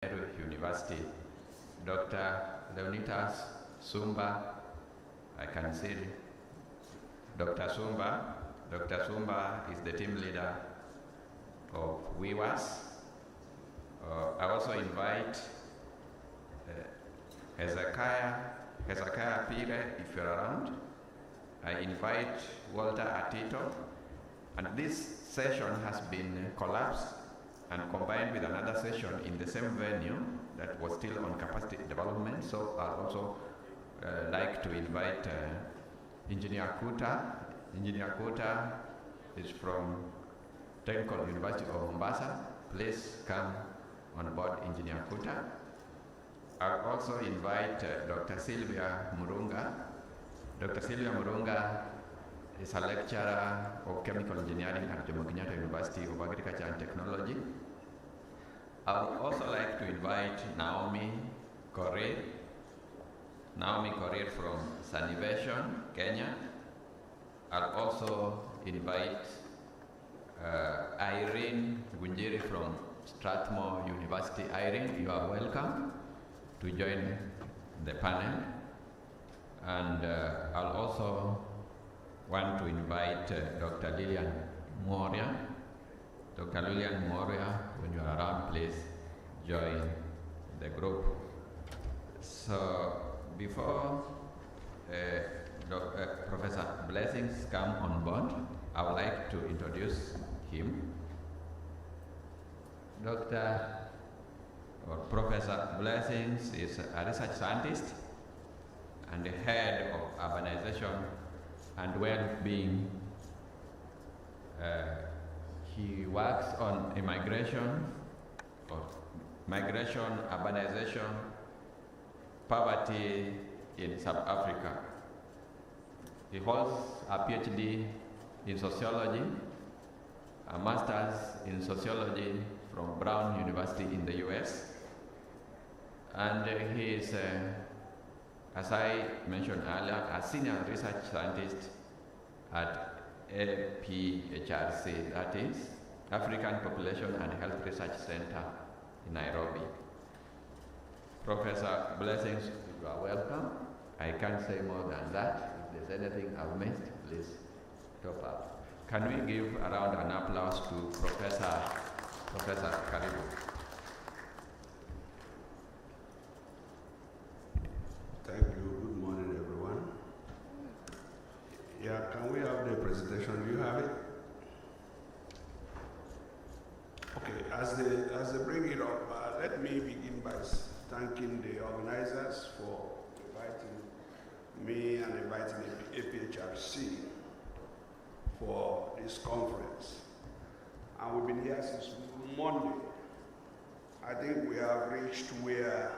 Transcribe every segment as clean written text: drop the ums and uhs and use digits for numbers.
University, Dr. Leonidas Sumba. I can see Dr. Sumba. Dr. Sumba is the team leader of WIWAS. I also invite Hezekiah Pire, if you're around. I invite Walter Atito. And this session has been collapsed and combined with another session in the same venue that was still on capacity development. So I'd also like to invite Engineer Kuta. Engineer Kuta is from Technical University of Mombasa. Please come on board, Engineer Kuta. I'll also invite Dr. Sylvia Murunga. Dr. Sylvia Murunga is a lecturer of chemical engineering at Jomo Kenyatta University of Agriculture and Technology. I would also like to invite Naomi Korir. Naomi Korir from Sanitation, Kenya. I'll also invite Irene Gunjiri from Strathmore University. Irene, you are welcome to join the panel. And I'll also want to invite Dr. Lillian Moria. Dr. Lillian Moria, when you are around, please join the group. So before Professor Blessings come on board, I would like to introduce him. Professor Blessings is a research scientist and the head of urbanization and well-being. He works on immigration, migration, urbanization, poverty in South Africa. He holds a PhD in sociology, a master's in sociology from Brown University in the US, and he is, as I mentioned earlier, a senior research scientist at APHRC, that is African Population and Health Research Center in Nairobi. Professor Blessings, you are welcome. I can't say more than that. If there's anything I've missed, please top up. Can we give a round of applause to Professor Karibu? Thank you. Good morning, everyone. Yeah, can we have the presentation? Do you have it? Okay, as they bring it up, let me begin by thanking the organizers for inviting me and inviting APHRC for this conference. And we've been here since Monday. I think we have reached where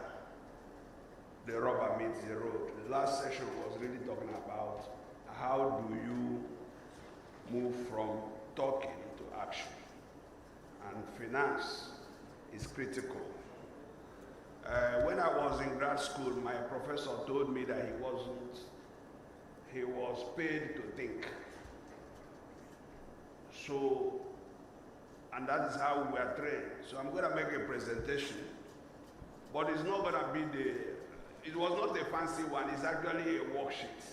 the rubber meets the road. The last session was really talking about how do you move from talking to action. And finance is critical. When I was in grad school, my professor told me that he was paid to think. So, and that is how we are trained. So I'm going to make a presentation, but it's not going to be it was not a fancy one, it's actually a worksheet.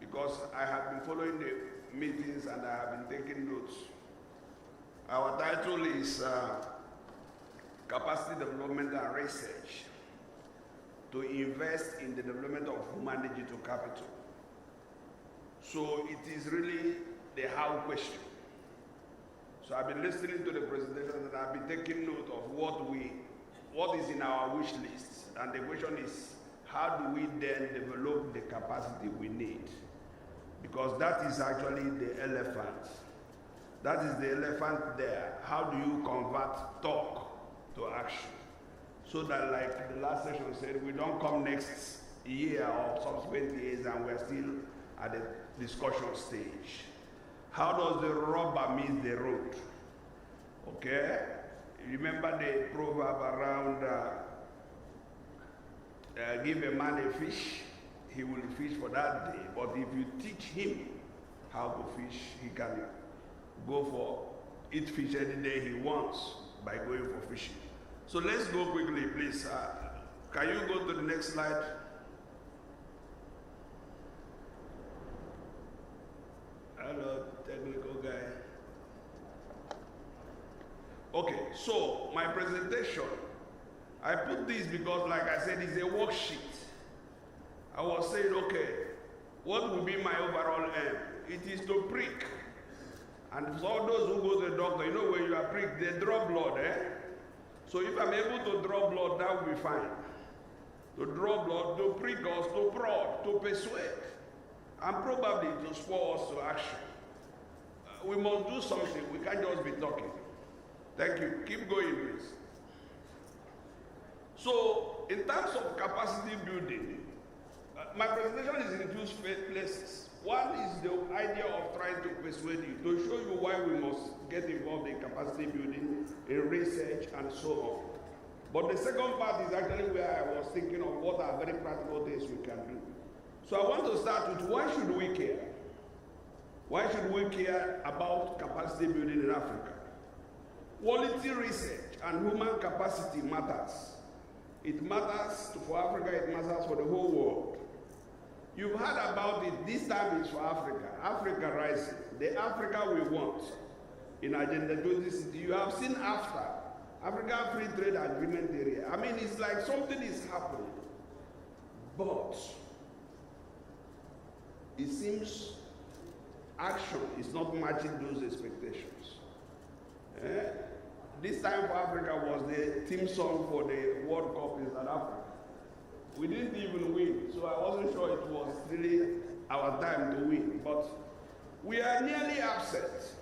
Because I have been following the meetings and I have been taking notes. Our title is Capacity Development and Research to invest in the development of human digital capital. So it is really the how question. So I've been listening to the presentation and I've been taking note of what is in our wish list. And the question is, how do we then develop the capacity we need? Because that is actually the elephant. That is the elephant there. How do you convert talk to action? So that, like the last session said, we don't come next year or subsequent years and we're still at the discussion stage. How does the rubber meet the road? Okay? Remember the proverb around give a man a fish, he will fish for that day. But if you teach him how to fish, he can go for eat fish any day he wants by going for fishing. So let's go quickly, please. Can you go to the next slide? Hello, technical guy. Okay, so my presentation, I put this because, like I said, it's a worksheet. I was saying, okay, what will be my overall aim? It is to prick. And for all those who go to the doctor, you know when you are pricked, they draw blood, eh? So if I'm able to draw blood, that will be fine. To draw blood, to prick us, to prod, to persuade, and probably to spur us to action. We must do something. We can't just be talking. Thank you. Keep going, please. So, in terms of capacity building, my presentation is in two places. One is the idea of trying to persuade you, to show you why we must get involved in capacity building, in research, and so on. But the second part is actually where I was thinking of what are very practical things we can do. So I want to start with, why should we care? Why should we care about capacity building in Africa? Quality research and human capacity matters. It matters for Africa, it matters for the whole world. You've heard about it, this time it's for Africa. Africa Rising, the Africa we want in Agenda 2060. You have seen AFTA, African Free Trade Agreement area. I mean, it's like something is happening. But it seems action is not matching those expectations. This time for Africa was the theme song for the World Cup in South Africa. We didn't even win, so I wasn't sure it was really our time to win. But we are nearly absent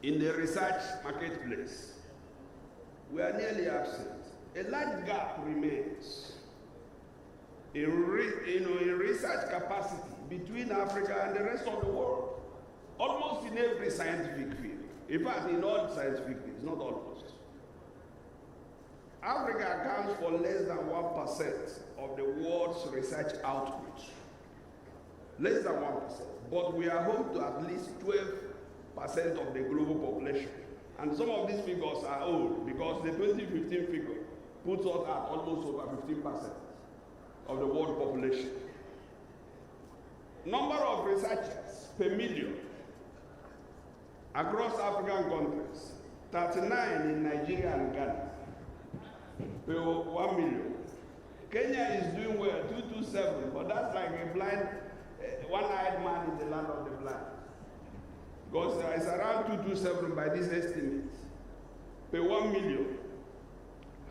in the research marketplace. We are nearly absent. A large gap remains in research capacity between Africa and the rest of the world, almost in every scientific field. In fact, in all scientific fields, not almost. Africa accounts for less than 1% of the world's research output. Less than 1%. But we are home to at least 12% of the global population. And some of these figures are old because the 2015 figure puts us at almost over 15% of the world population. Number of researchers per million across African countries, 39 in Nigeria and Ghana per 1 million. Kenya is doing well, 227, but that's like a blind, one-eyed man in the land of the blind. Because it's around 227 by this estimate per 1 million.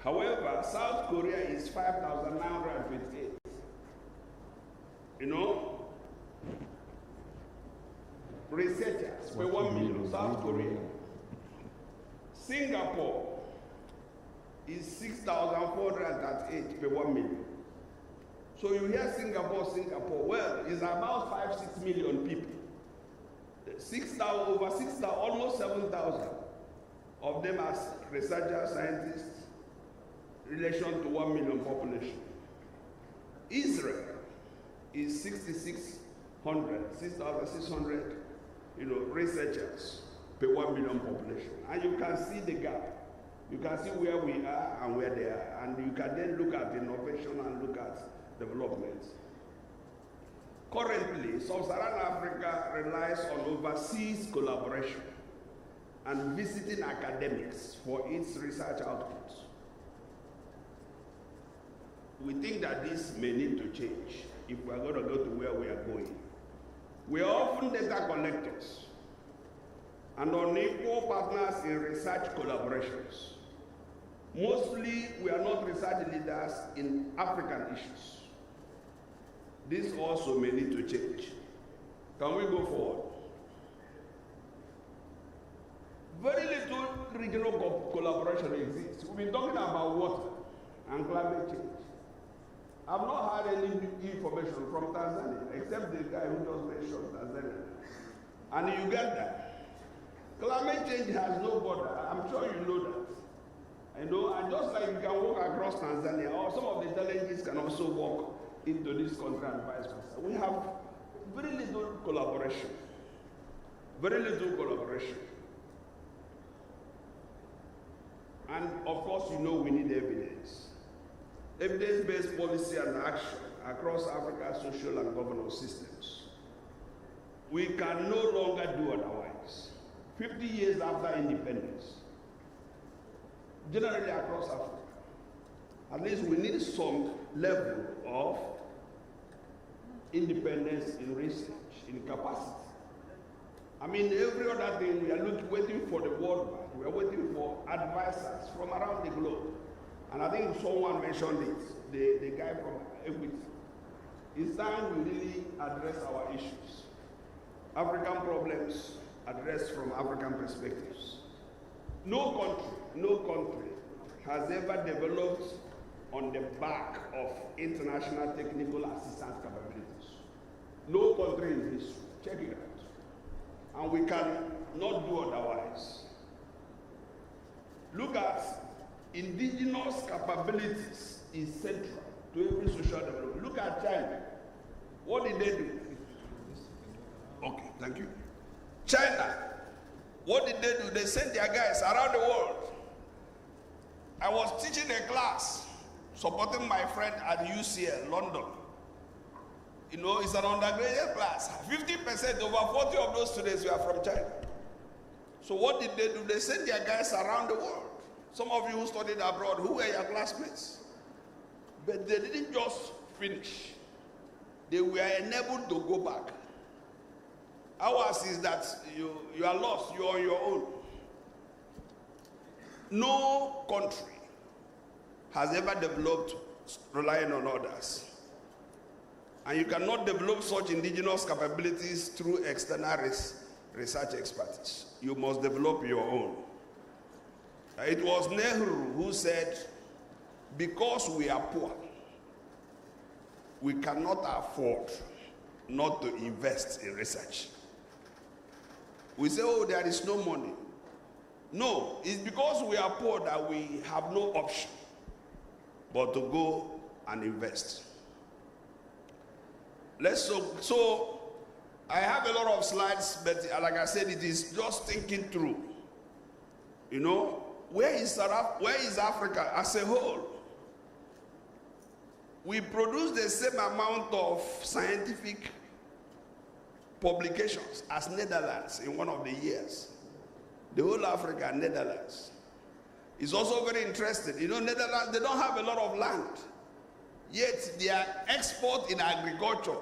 However, South Korea is 5,928. You know, researchers per 1 million, South Korea. Singapore is 6,438 per 1 million. So you hear Singapore, well, it's about 5-6 million people. 6,000, over 6,000, almost 7,000 of them as researchers, scientists, in relation to 1 million population. Israel is 6,600, researchers per 1 million population. And you can see the gap. You can see where we are and where they are. And you can then look at innovation and look at development. Currently, Sub-Saharan Africa relies on overseas collaboration and visiting academics for its research outputs. We think that this may need to change if we are going to go to where we are going. We are often data collectors and unequal partners in research collaborations. Mostly, we are not research leaders in African issues. This also may need to change. Can we go forward? Very little regional collaboration exists. We've been talking about water and climate change. I've not had any information from Tanzania, except the guy who just mentioned Tanzania. And Uganda, climate change has no border. I'm sure you know that. And just like you can walk across Tanzania, or some of the challenges can also walk into this country and vice versa. We have very little collaboration. Very little collaboration. And of course, you know we need evidence. Evidence-based policy and action across Africa's social and governance systems. We can no longer do otherwise. 50 years after independence, generally across Africa, at least we need some level of independence in research, in capacity. I mean, every other thing, we are waiting for the World Bank. We are waiting for advisors from around the globe. And I think someone mentioned it, the guy from Equity. It's time we really address our issues. African problems addressed from African perspectives. No country has ever developed on the back of international technical assistance capabilities. No country in history. Check it out. And we can not do otherwise. Look at indigenous capabilities is central to every social development. Look at China. What did they do? Okay, thank you. China, what did they do? They sent their guys around the world. I was teaching a class, supporting my friend at UCL, London. You know, it's an undergraduate class. 50%, over 40 of those students were from China. So what did they do? They sent their guys around the world. Some of you who studied abroad, who were your classmates? But they didn't just finish. They were enabled to go back. Ours is that you are lost, you're on your own. No country has ever developed relying on others. And you cannot develop such indigenous capabilities through external research expertise. You must develop your own. It was Nehru who said, because we are poor, we cannot afford not to invest in research. We say, oh, there is no money. No, it's because we are poor that we have no option but to go and invest. So I have a lot of slides, but like I said, it is just thinking through. You know, where is Africa as a whole? We produce the same amount of scientific publications as Netherlands in one of the years. The whole Africa, Netherlands. Is also very interesting. You know, Netherlands, they don't have a lot of land. Yet their export in agriculture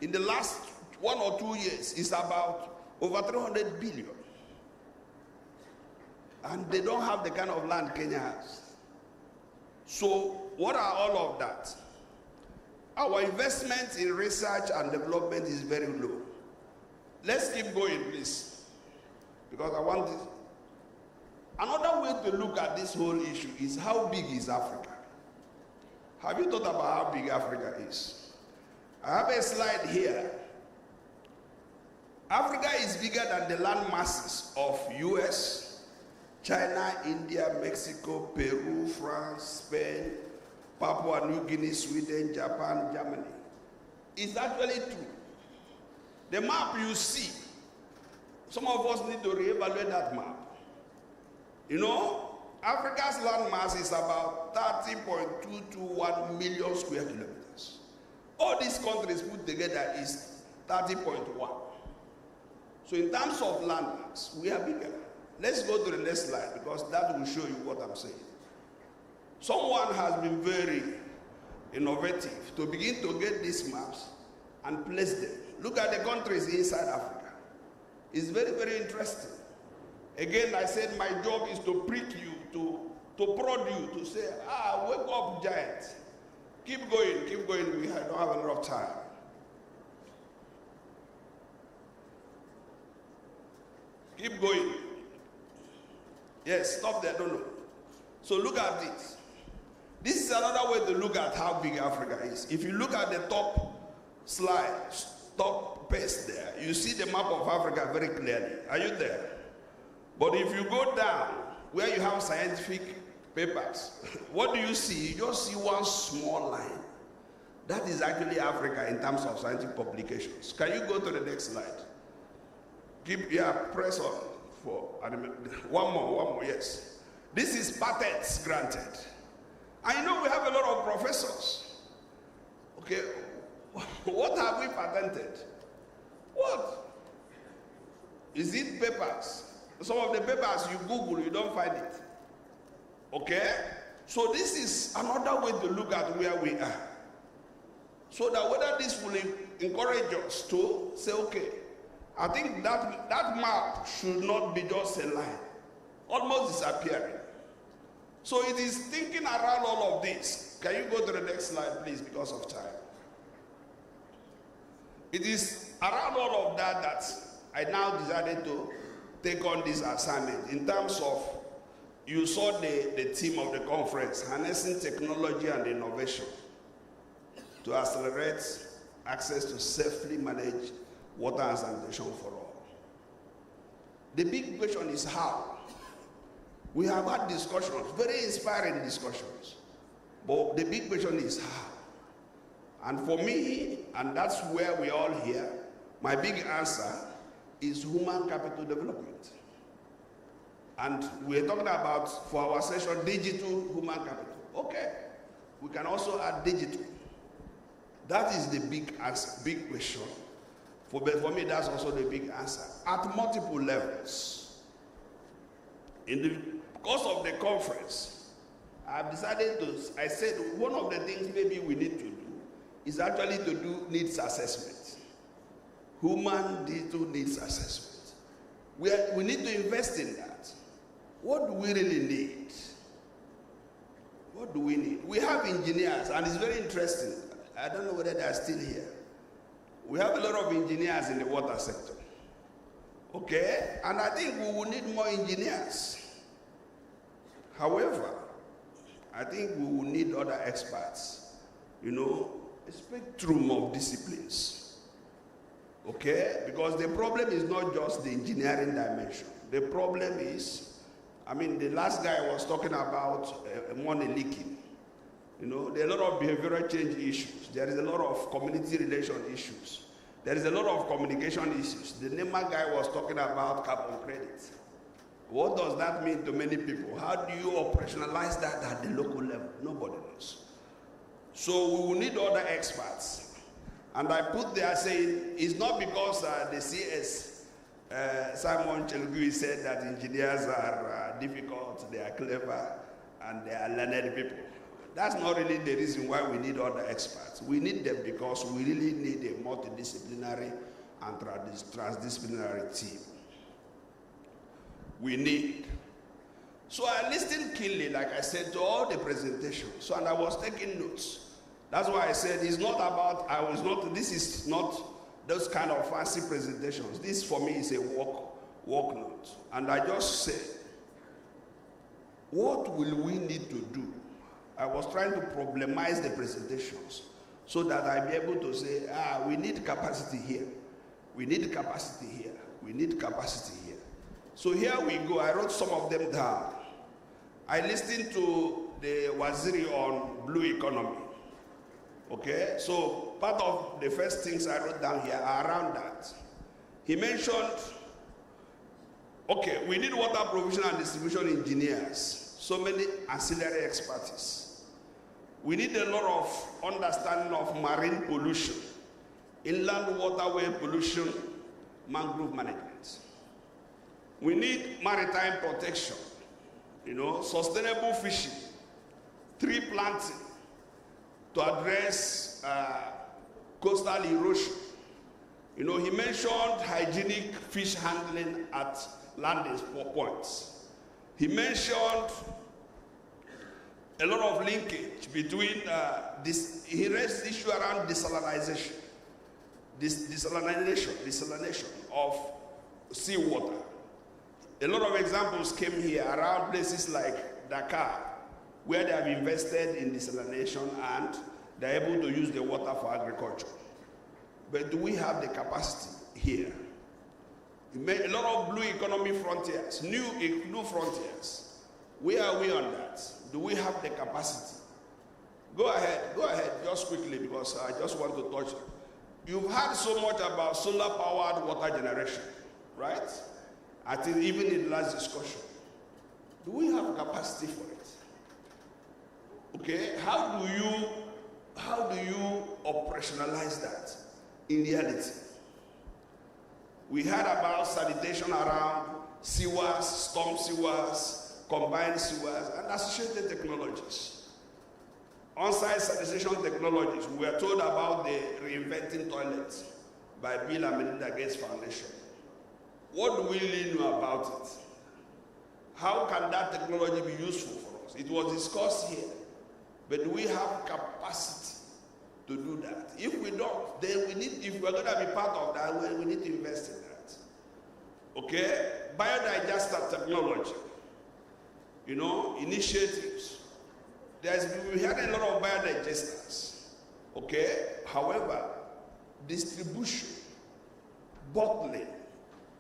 in the last 1 or 2 years is about over 300 billion. And they don't have the kind of land Kenya has. So what are all of that? Our investment in research and development is very low. Let's keep going, please. Because I want this. Another way to look at this whole issue is how big is Africa? Have you thought about how big Africa is? I have a slide here. Africa is bigger than the land masses of US, China, India, Mexico, Peru, France, Spain, Papua New Guinea, Sweden, Japan, Germany. It's actually true. The map you see, some of us need to reevaluate that map. You know, Africa's land mass is about 30.221 million square kilometers. All these countries put together is 30.1. So in terms of land mass, we are bigger. Let's go to the next slide because that will show you what I'm saying. Someone has been very innovative to begin to get these maps and place them. Look at the countries inside Africa. It's very, very interesting. Again, I said my job is to prick you, to prod you, to say, wake up, giant. Keep going, we don't have a lot of time. Keep going. Yes, stop there, no. So look at this. This is another way to look at how big Africa is. If you look at the top slide, top page there, you see the map of Africa very clearly. Are you there? But if you go down where you have scientific papers, what do you see? You just see one small line. That is actually Africa in terms of scientific publications. Can you go to the next slide? Press on for one more, yes. This is patents granted. And you know we have a lot of professors. Okay, what have we patented? What? Is it papers? Some of the papers you Google, you don't find it. Okay? So this is another way to look at where we are. So that whether this will encourage us to say, okay, I think that map should not be just a line, almost disappearing. So it is thinking around all of this. Can you go to the next slide, please, because of time? It is around all of that that I now decided to take on this assignment in terms of, you saw the theme of the conference, harnessing technology and innovation to accelerate access to safely managed water and sanitation for all. The big question is how. We have had discussions, very inspiring discussions, but the big question is how. And for me, and that's where we all here, my big answer is human capital development. And we're talking about, for our session, digital human capital. Okay, we can also add digital. That is the big answer, big question. But for me, that's also the big answer. At multiple levels. In the course of the conference, I've decided to, I said one of the things maybe we need to do is actually to do needs assessment. Human digital needs assessment. We need to invest in that. What do we really need? What do we need? We have engineers, and it's very interesting. I don't know whether they are still here. We have a lot of engineers in the water sector. Okay? And I think we will need more engineers. However, I think we will need other experts. You know, a spectrum of disciplines. Okay? Because the problem is not just the engineering dimension. The problem is, I mean, the last guy was talking about money leaking. You know, there are a lot of behavioral change issues. There is a lot of community relation issues. There is a lot of communication issues. The NEMA guy was talking about carbon credits. What does that mean to many people? How do you operationalize that at the local level? Nobody knows. So we will need other experts. And I put there saying, it's not because the CS, Simon Chelgui said that engineers are difficult, they are clever, and they are learned people. That's not really the reason why we need other experts. We need them because we really need a multidisciplinary and transdisciplinary team. We need. So I listened keenly, like I said, to all the presentations. So, and I was taking notes. That's why I said it's not about, this is not those kind of fancy presentations. This for me is a work note. And I just said, what will we need to do? I was trying to problemize the presentations so that I'd be able to say, we need capacity here. We need capacity here. We need capacity here. So here we go. I wrote some of them down. I listened to the Waziri on blue economy. Okay, so part of the first things I wrote down here are around that. He mentioned, okay, we need water provision and distribution engineers, so many ancillary expertise. We need a lot of understanding of marine pollution, inland waterway pollution, mangrove management. We need maritime protection, sustainable fishing, tree planting to address coastal erosion. He mentioned hygienic fish handling at landing points. He mentioned a lot of linkage between he raised the issue around desalination of seawater. A lot of examples came here around places like Dakar, where they have invested in desalination and they're able to use the water for agriculture. But do we have the capacity here? A lot of blue economy frontiers, new frontiers. Where are we on that? Do we have the capacity? Go ahead, just quickly, because I just want to touch it. You've heard so much about solar-powered water generation, right? I think even in the last discussion. Do we have capacity for it? Okay, how do you operationalize that in reality? We heard about sanitation around sewers, storm sewers, combined sewers, and associated technologies. On-site sanitation technologies, we were told about the Reinventing Toilets by Bill and Melinda Gates Foundation. What do we really know about it? How can that technology be useful for us? It was discussed here, but do we have capacity to do that? If we don't, then we need, if we're going to be part of that, we need to invest in that. Okay? Biodigester technology, initiatives. We had a lot of biodigesters. Okay? However, distribution, bottling,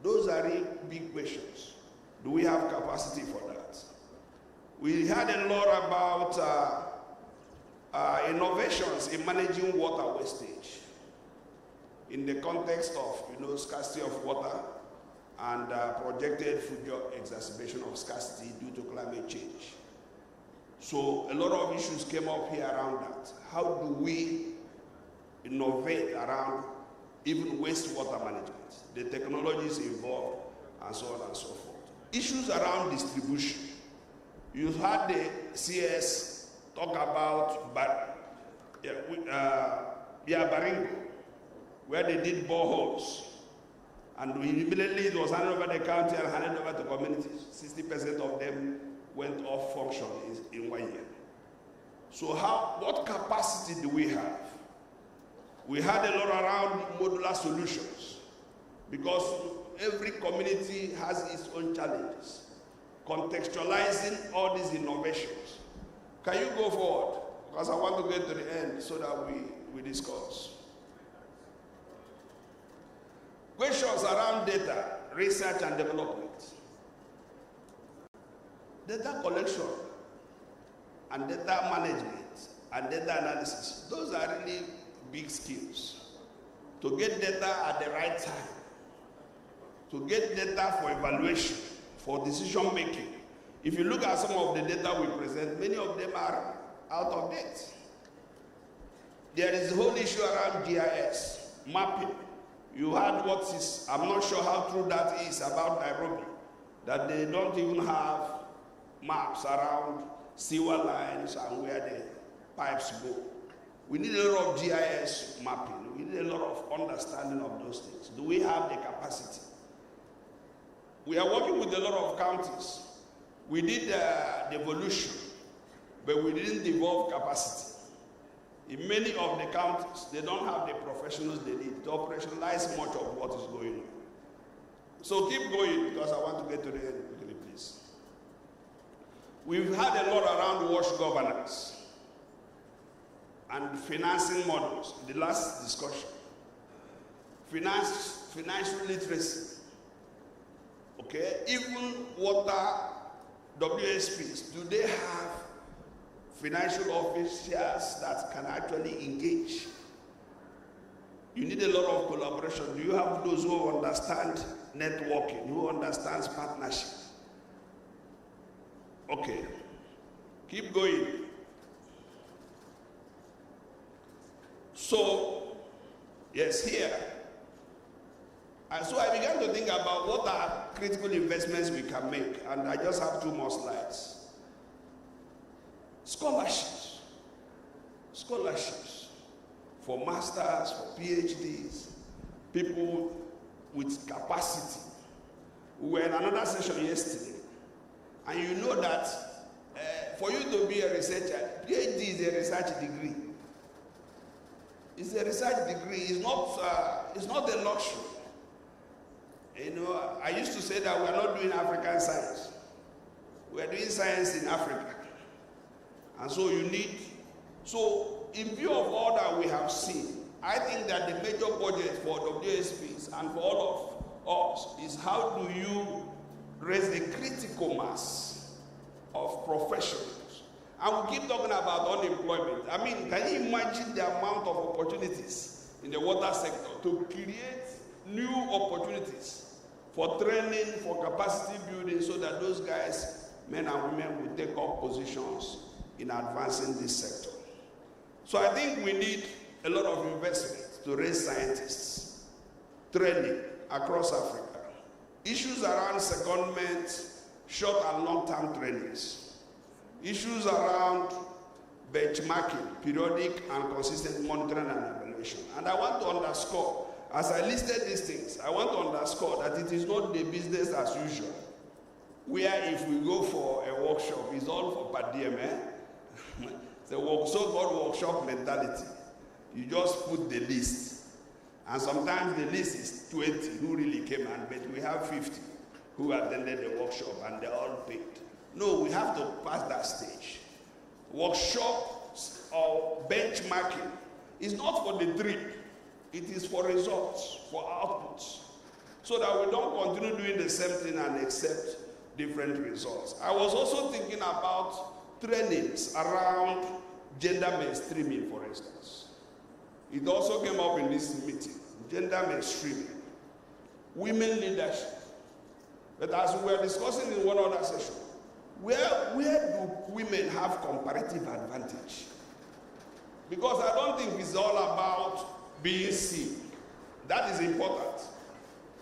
those are really big questions. Do we have capacity for that? We had a lot about innovations in managing water wastage in the context of scarcity of water and projected future exacerbation of scarcity due to climate change. So a lot of issues came up here around that. How do we innovate around even wastewater management, the technologies involved, and so on and so forth. Issues around distribution. You heard the CS talk about Baringo, where they did boreholes. And immediately it was handed over the county and handed over to communities. 60% of them went off function in 1 year. So what capacity do we have? We had a lot around modular solutions because every community has its own challenges. Contextualizing all these innovations. Can you go forward? Because I want to get to the end so that we discuss. Questions around data, research and development. Data collection and data management and data analysis, those are really big skills. To get data at the right time, to get data for evaluation, for decision making. If you look at some of the data we present, many of them are out of date. There is a whole issue around GIS, mapping. You heard what is, I'm not sure how true that is about Nairobi, that they don't even have maps around sewer lines and where the pipes go. We need a lot of GIS mapping. We need a lot of understanding of those things. Do we have the capacity? We are working with a lot of counties. We did devolution, but we didn't devolve capacity. In many of the counties, they don't have the professionals they need to operationalize much of what is going on. So keep going, because I want to get to the end quickly, please. We've had a lot around wash governance and financing models, the last discussion. Financial literacy. Okay, even water WSPs, do they have financial officials that can actually engage? You need a lot of collaboration. Do you have those who understand networking, who understands partnership? Okay, keep going. So, yes, here. And so I began to think about what are critical investments we can make, and I just have 2 more slides. Scholarships for masters, for PhDs, people with capacity. We were in another session yesterday, and you know that for you to be a researcher, PhD is a research degree. It's a research degree. It's not a luxury. I used to say that we're not doing African science. We're doing science in Africa. And so in view of all that we have seen, I think that the major budget for WSPs and for all of us is how do you raise the critical mass of professionals. And we keep talking about unemployment. I mean, can you imagine the amount of opportunities in the water sector to create new opportunities for training, for capacity building, so that those guys men and women will take up positions in advancing this sector. So I think we need a lot of investment to raise scientists, training across Africa. Issues around secondment, short and long-term trainings. Issues around benchmarking, periodic and consistent monitoring and evaluation. And I want to underscore, as I listed these things, I want to underscore that it is not the business as usual, where if we go for a workshop, it's all for per diem, the so-called workshop mentality. You just put the list. And sometimes the list is 20 who really came, but we have 50 who attended the workshop and they all paid. No, we have to pass that stage. Workshops or benchmarking is not for the drip. It is for results, for outputs, so that we don't continue doing the same thing and accept different results. I was also thinking about trainings around gender mainstreaming, for instance. It also came up in this meeting, gender mainstreaming, women leadership. But as we were discussing in one other session, where do women have comparative advantage? Because I don't think it's all about being seen. That is important.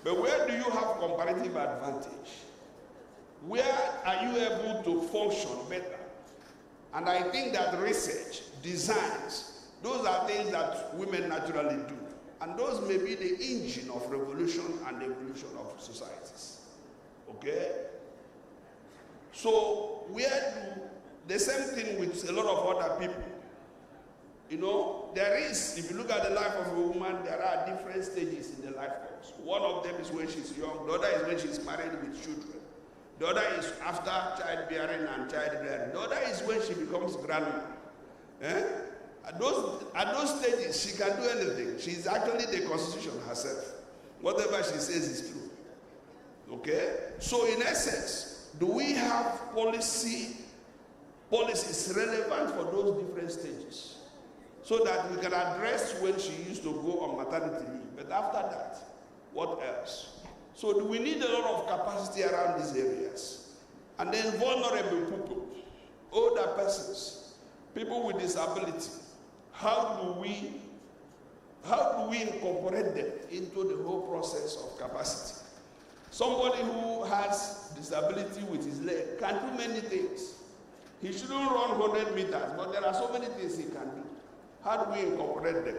But where do you have comparative advantage? Where are you able to function better? And I think that research, designs, those are things that women naturally do. And those may be the engine of revolution and evolution of societies. Okay? So, where do the same thing with a lot of other people? You know, there is, if you look at the life of a woman, there are different stages in the life course. One of them is when she's young, the other is when she's married with children. The other is after childbearing and childbearing. The other is when she becomes grandma. At those stages, she can do anything. She's actually the constitution herself. Whatever she says is true. Okay? So in essence, do we have policies relevant for those different stages? So that we can address when she used to go on maternity leave. But after that, what else? So do we need a lot of capacity around these areas? And then vulnerable people, older persons, people with disability, how do we incorporate them into the whole process of capacity? Somebody who has disability with his leg can do many things. He shouldn't run 100 meters, but there are so many things he can do. How do we incorporate them?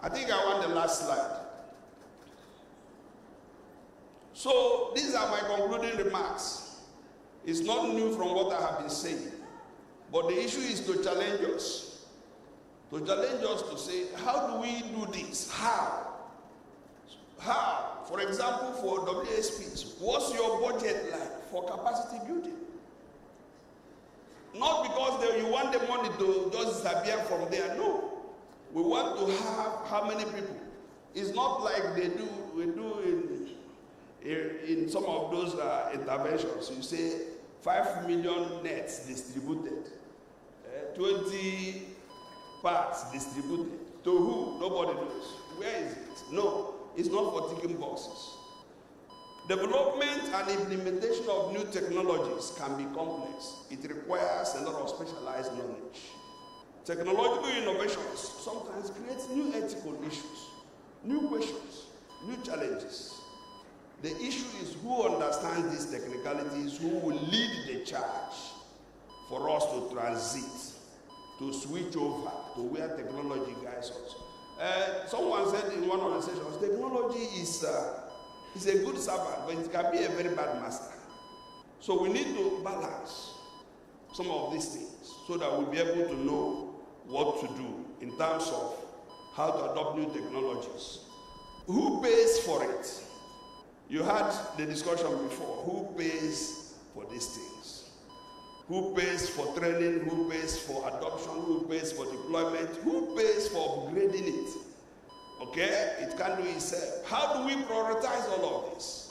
I think I want the last slide. So these are my concluding remarks. It's not new from what I have been saying. But the issue is to challenge us. To challenge us to say, how do we do this? How? How? For example, for WSPs, what's your budget like for capacity building? Not because you want the money to just disappear from there. No. We want to have how many people? It's not like we do in some of those interventions. You say 5 million nets distributed, 20 parts distributed. To who? Nobody knows. Where is it? No, it's not for ticking boxes. Development and implementation of new technologies can be complex. It requires a lot of specialized knowledge. Technological innovations sometimes create new ethical issues, new questions, new challenges. The issue is who understands these technicalities, who will lead the charge for us to transit, to switch over to where technology guides us. Someone said in one of the sessions, technology is a good servant, but it can be a very bad master. So we need to balance some of these things so that we'll be able to know what to do in terms of how to adopt new technologies. Who pays for it? You had the discussion before. Who pays for these things? Who pays for training? Who pays for adoption? Who pays for deployment? Who pays for upgrading it? Okay? It can do itself. How do we prioritize all of this?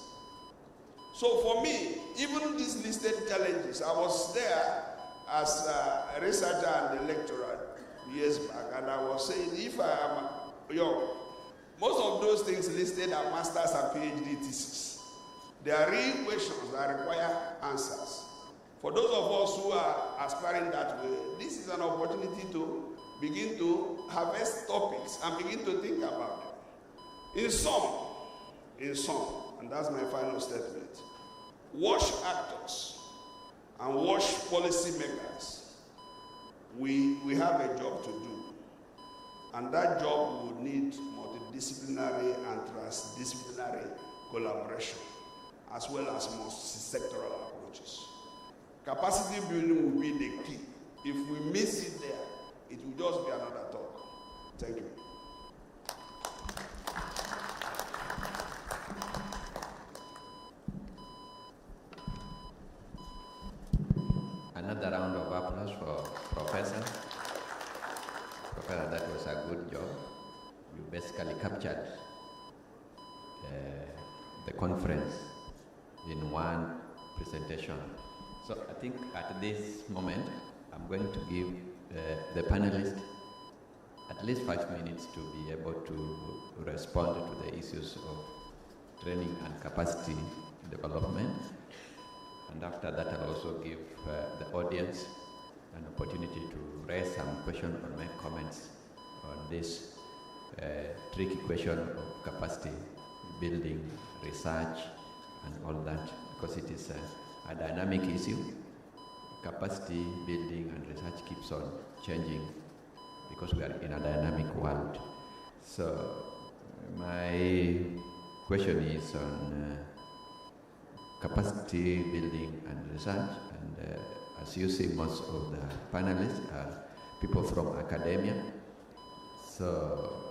So for me, even these listed challenges, I was there as a researcher and a lecturer years back, and I was saying, if I am young, most of those things listed are master's and PhD theses. They are real questions that require answers. For those of us who are aspiring that way, this is an opportunity to begin to harvest topics and begin to think about them. In sum, and that's my final statement, wash actors and wash policy makers, we have a job to do. And that job will need multidisciplinary and transdisciplinary collaboration, as well as multi-sectoral approaches. Capacity building will be the key. If we miss it there, it will just be another talk. Thank you. Another round of applause for Professor. Professor, that was a good job. You basically captured the conference in one presentation. So I think at this moment, I'm going to give the panelists at least 5 minutes to be able to respond to the issues of training and capacity development. And after that, I'll also give the audience an opportunity to raise some questions or make comments on this tricky question of capacity building, research, and all that, because it is a dynamic issue. Capacity building and research keeps on changing because we are in a dynamic world. So my question is on capacity building and research, and as you see, most of the panelists are people from academia. So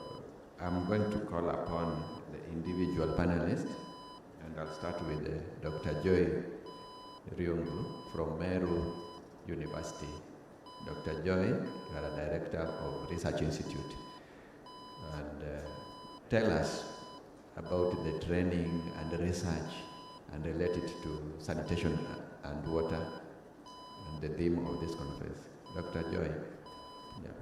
I'm going to call upon the individual panelists, and I'll start with Dr. Joy Ryungu from Meru University. Dr. Joy, you are a director of Research Institute, and tell us about the training and research and relate it to sanitation and water and the theme of this conference. Dr. Joy. Yes.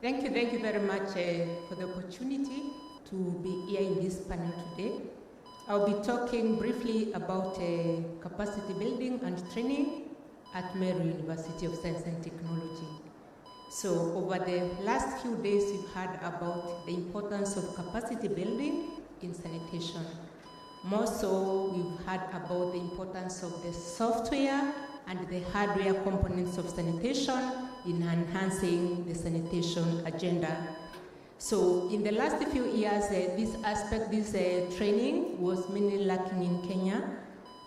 Thank you very much for the opportunity to be here in this panel today. I'll be talking briefly about capacity building and training at Meru University of Science and Technology. So over the last few days, we've heard about the importance of capacity building in sanitation. More so, we've heard about the importance of the software and the hardware components of sanitation in enhancing the sanitation agenda. So in the last few years, this training was mainly lacking in Kenya.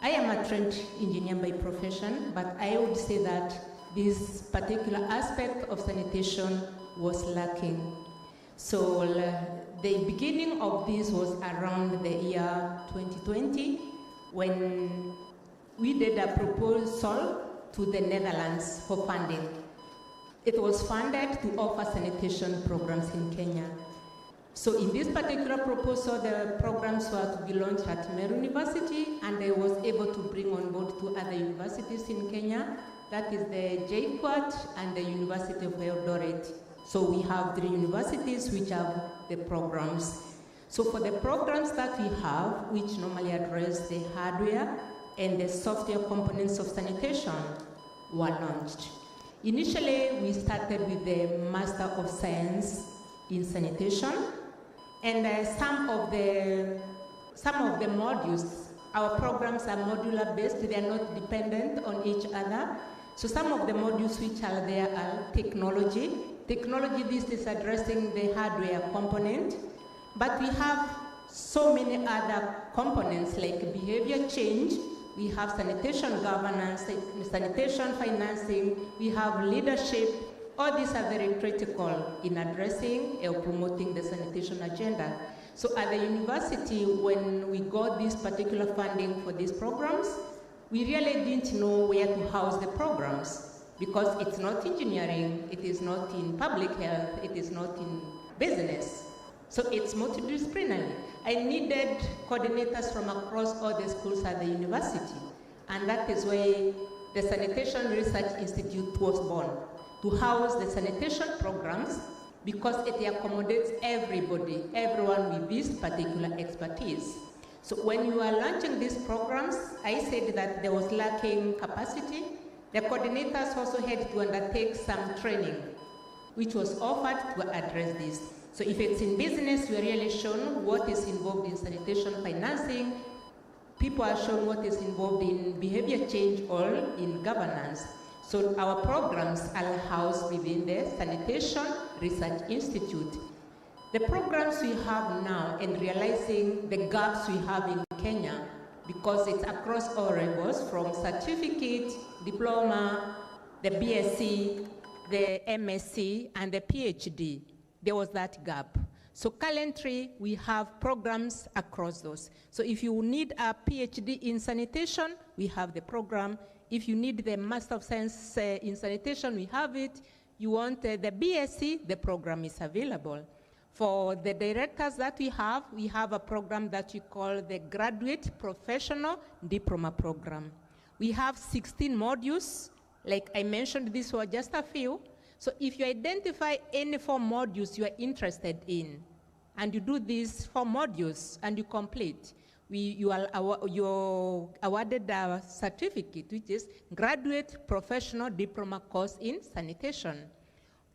I am a trained engineer by profession, but I would say that this particular aspect of sanitation was lacking. So the beginning of this was around the year 2020, when we did a proposal to the Netherlands for funding. It was funded to offer sanitation programs in Kenya. So in this particular proposal, the programs were to be launched at Meru University, and I was able to bring on board 2 other universities in Kenya. That is the JKUAT and the University of Eldoret. So we have 3 universities which have the programs. So for the programs that we have, which normally address the hardware and the software components of sanitation, were launched. Initially, we started with the Master of Science in Sanitation, and some of the modules, our programs are modular based, they are not dependent on each other. So some of the modules which are there are technology. Technology, this is addressing the hardware component, but we have so many other components like behavior change. We have sanitation governance, sanitation financing, we have leadership. All these are very critical in addressing or promoting the sanitation agenda. So at the university, when we got this particular funding for these programs, we really didn't know where to house the programs, because it's not engineering, it is not in public health, it is not in business. So it's multidisciplinary. I needed coordinators from across all the schools at the university. And that is why the Sanitation Research Institute was born, to house the sanitation programs, because it accommodates everybody, everyone with this particular expertise. So when you are launching these programs, I said that there was lacking capacity. The coordinators also had to undertake some training, which was offered to address this. So if it's in business, we are really shown what is involved in sanitation financing. People are shown what is involved in behavior change or in governance. So our programs are housed within the Sanitation Research Institute. The programs we have now and realizing the gaps we have in Kenya, because it's across all levels, from certificate, diploma, the BSc, the MSc, and the PhD, there was that gap. So currently, we have programs across those. So if you need a PhD in sanitation, we have the program. If you need the Master of Science in sanitation, we have it. You want the BSc, the program is available. For the directors that we have a program that we call the Graduate Professional Diploma Program. We have 16 modules. Like I mentioned, these were just a few. So if you identify any 4 modules you are interested in, and you do these 4 modules and you complete, you're awarded a certificate, which is Graduate Professional Diploma Course in Sanitation.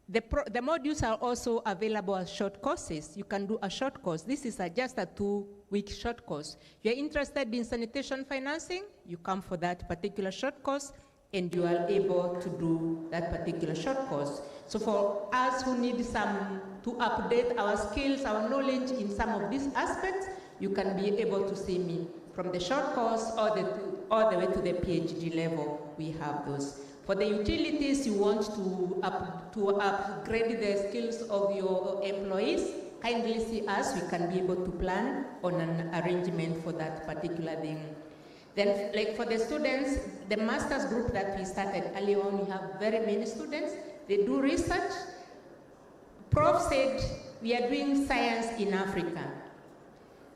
The modules are also available as short courses. You can do a short course. This is just a 2-week short course. If you're interested in sanitation financing, you come for that particular short course, and you are able to do that particular short course. So for us who need to update our skills, our knowledge in some of these aspects, you can be able to see me from the short course all the way to the PhD level. We have those. For the utilities, you want to upgrade the skills of your employees, kindly see us. We can be able to plan on an arrangement for that particular thing. Then, like for the students, the master's group that we started early on, we have very many students. They do research. Prof said we are doing science in Africa.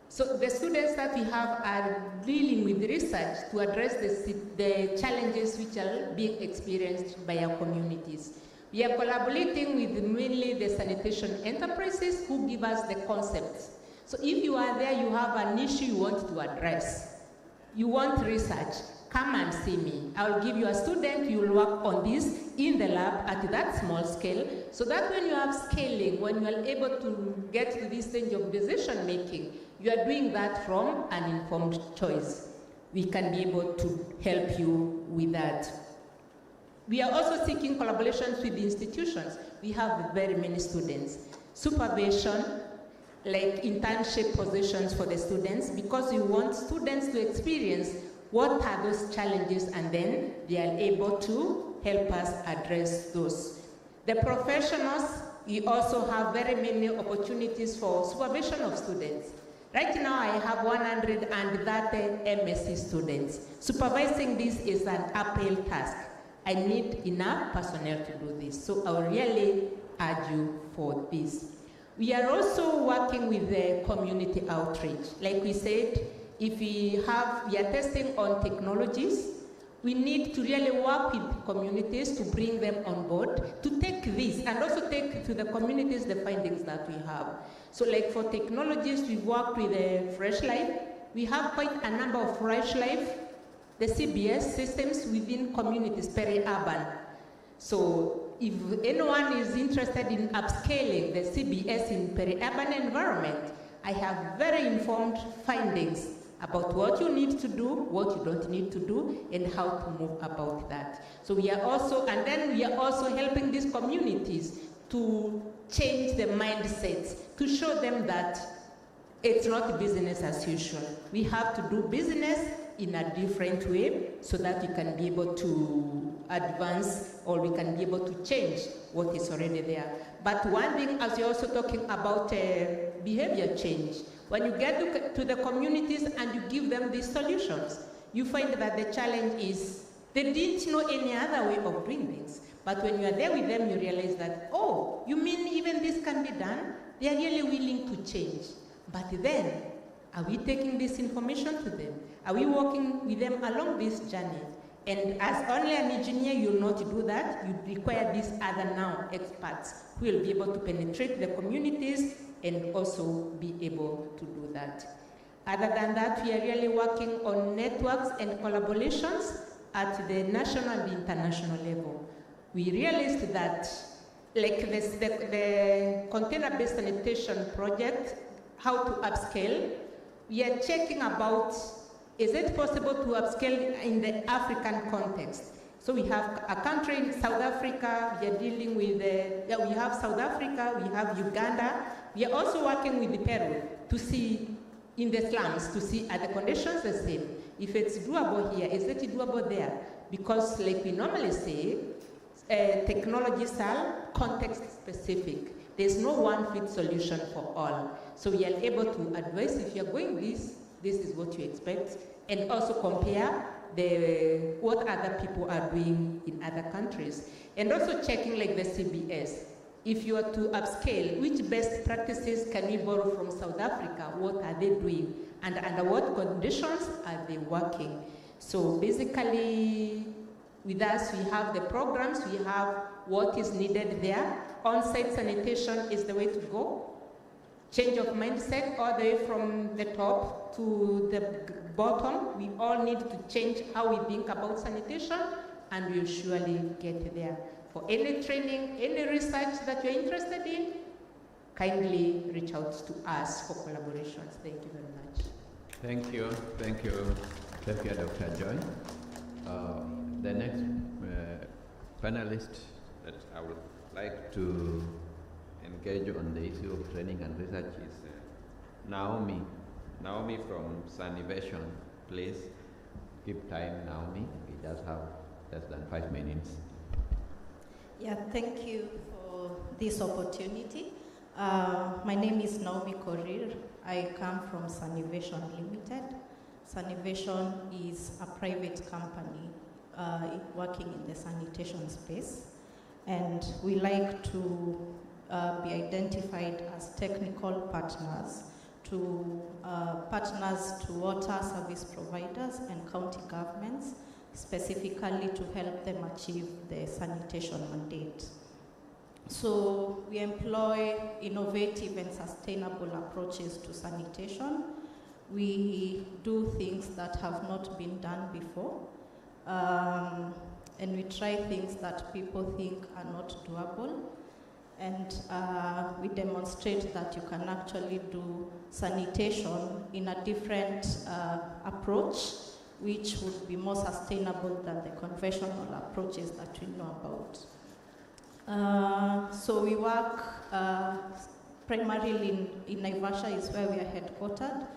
So the students that we have are dealing with research to address the challenges which are being experienced by our communities. We are collaborating with mainly the sanitation enterprises who give us the concepts. So if you are there, you have an issue you want to address. You want research, come and see me. I'll give you a student, you'll work on this in the lab at that small scale, so that when you have scaling, when you are able to get to this stage of decision making, you are doing that from an informed choice. We can be able to help you with that. We are also seeking collaborations with the institutions. We have very many students. Supervision, like internship positions for the students, because we want students to experience what are those challenges, and then they are able to help us address those. The professionals, we also have very many opportunities for supervision of students. Right now, I have 130 MSc students. Supervising this is an uphill task. I need enough personnel to do this, so I will really urge you for this. We are also working with the community outreach. Like we said, if we are testing on technologies, we need to really work with communities to bring them on board, to take this, and also take to the communities the findings that we have. So like for technologies, we've worked with Fresh Life. We have quite a number of Fresh Life, the CBS systems within communities, peri-urban. So if anyone is interested in upscaling the CBS in peri-urban environment, I have very informed findings about what you need to do, what you don't need to do, and how to move about that. So we are also, and then we are also helping these communities to change the mindsets, to show them that it's not business as usual. We have to do business in a different way so that we can be able to advance, or we can be able to change what is already there. But one thing, as you're also talking about behavior change, when you get to the communities and you give them these solutions, you find that the challenge is they didn't know any other way of doing things. But when you are there with them, you realize that, oh, you mean even this can be done? They are really willing to change. But then, are we taking this information to them? Are we working with them along this journey? And as only an engineer, you'll not do that. You require these other now experts who will be able to penetrate the communities and also be able to do that. Other than that, we are really working on networks and collaborations at the national and international level. We realized that, like this, the container-based sanitation project, how to upscale, we are checking about, is it possible to upscale in the African context? So we have a country in South Africa, we are dealing with, we have South Africa, we have Uganda. We are also working with the Peru to see in the slums, to see are the conditions the same. If it's doable here, is it doable there? Because like we normally say, technologies are context specific. There's no one fit solution for all. So we are able to advise if you're going this is what you expect, and also compare what other people are doing in other countries. And also checking like the CBS. If you are to upscale, which best practices can we borrow from South Africa? What are they doing? And under what conditions are they working? So basically, with us, we have the programs, we have what is needed there. On-site sanitation is the way to go. Change of mindset all the way from the top to the bottom. We all need to change how we think about sanitation, and we'll surely get there. For any training, any research that you're interested in, kindly reach out to us for collaborations. Thank you very much. Thank you. Thank you. Thank you, Dr. Joy. The next panelist that I would like to engage on the issue of training and research is Naomi. Naomi from Sanitation. Please keep time, Naomi. We just have less than 5 minutes. Yeah, thank you for this opportunity. My name is Naomi Korir. I come from Sanitation Limited. Sanitation is a private company working in the sanitation space, and we like to be identified as technical partners to water service providers and county governments, specifically to help them achieve the sanitation mandate. So we employ innovative and sustainable approaches to sanitation. We do things that have not been done before, and we try things that people think are not doable, and we demonstrate that you can actually do sanitation in a different approach, which would be more sustainable than the conventional approaches that we know about. So we work primarily in Naivasha is where we are headquartered,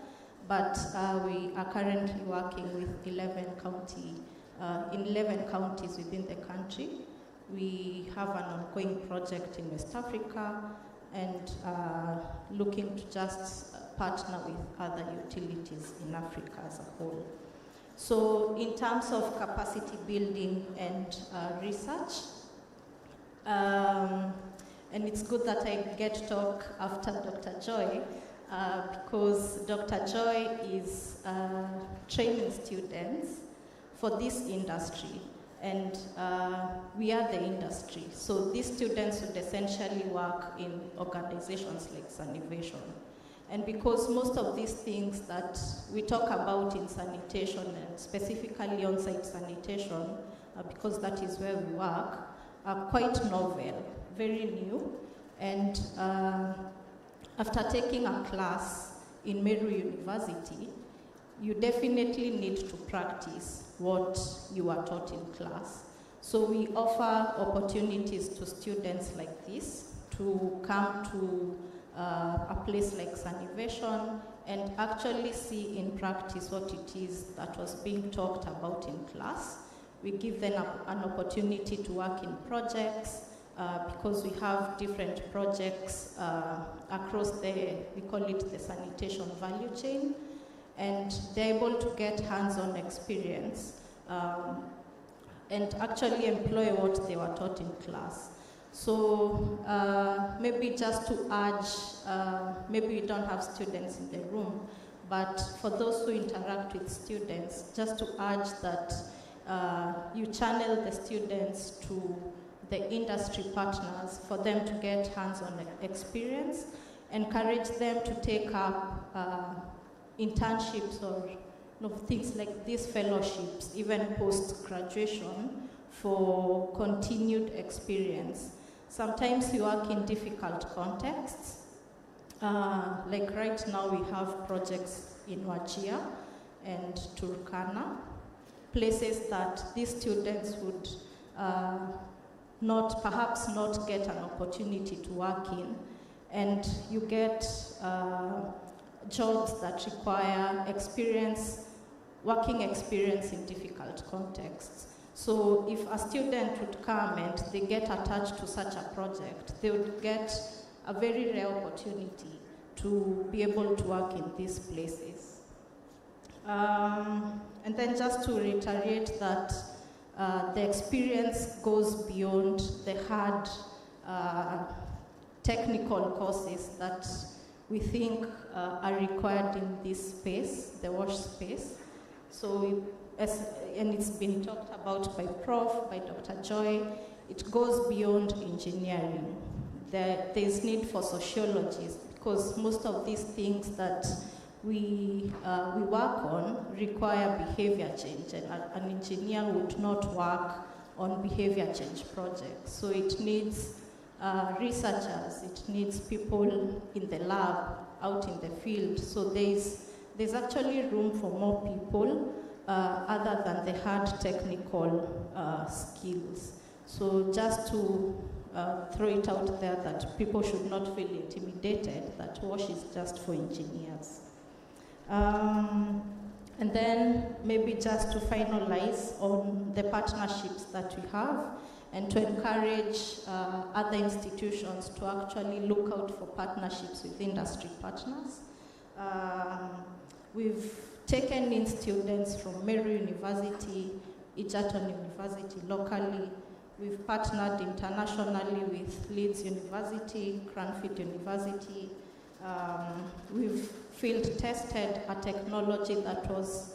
but we are currently working with 11 counties within the country. We have an ongoing project in West Africa and looking to just partner with other utilities in Africa as a whole. So in terms of capacity building and research, and it's good that I get to talk after Dr. Joy, because Dr. Joy is training students for this industry, and we are the industry. So these students would essentially work in organizations like Sanitation. And because most of these things that we talk about in sanitation, and specifically on-site sanitation, because that is where we work, are quite novel, very new. And after taking a class in Meru University, you definitely need to practice what you are taught in class. So we offer opportunities to students like this to come to a place like Sanitation and actually see in practice what it is that was being talked about in class. We give them an opportunity to work in projects because we have different projects across we call it the sanitation value chain, and they're able to get hands-on experience and actually employ what they were taught in class. So maybe just to urge, maybe we don't have students in the room, but for those who interact with students, just to urge that you channel the students to the industry partners for them to get hands-on experience, encourage them to take up internships or things like these fellowships, even post-graduation, for continued experience. Sometimes you work in difficult contexts. Like right now we have projects in Wajir and Turkana, places that these students would perhaps not get an opportunity to work in, and you get jobs that require working experience in difficult contexts. So if a student would come and they get attached to such a project, they would get a very rare opportunity to be able to work in these places. And then just to reiterate that the experience goes beyond the hard technical courses that we think are required in this space, the WASH space. So, and it's been talked about by Prof, by Dr. Joy, it goes beyond engineering. There is need for sociologists, because most of these things that we work on require behavior change, and an engineer would not work on behavior change projects. So it needs researchers, it needs people in the lab, out in the field. So there's actually room for more people other than the hard technical skills. So just to throw it out there that people should not feel intimidated, that WASH is just for engineers. And then maybe just to finalize on the partnerships that we have, and to encourage other institutions to actually look out for partnerships with industry partners. We've taken in students from Meru University, Egerton University locally. We've partnered internationally with Leeds University, Cranfield University. We've field tested a technology that was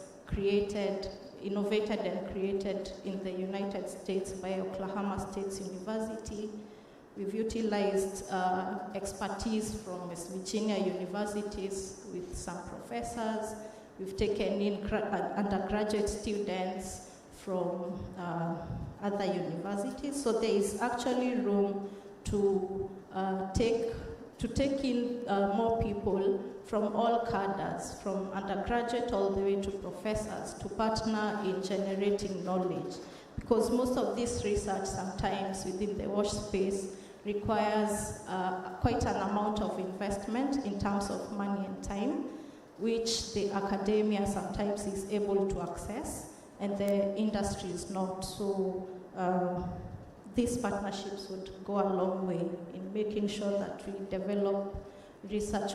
innovated and created in the United States by Oklahoma State University. We've utilized expertise from West Virginia universities with some professors. We've taken in undergraduate students from other universities. So there is actually room to take in more people from all cadres, from undergraduate all the way to professors, to partner in generating knowledge. Because most of this research sometimes within the WASH space requires quite an amount of investment in terms of money and time, which the academia sometimes is able to access, and the industry is not. So these partnerships would go a long way in making sure that we develop research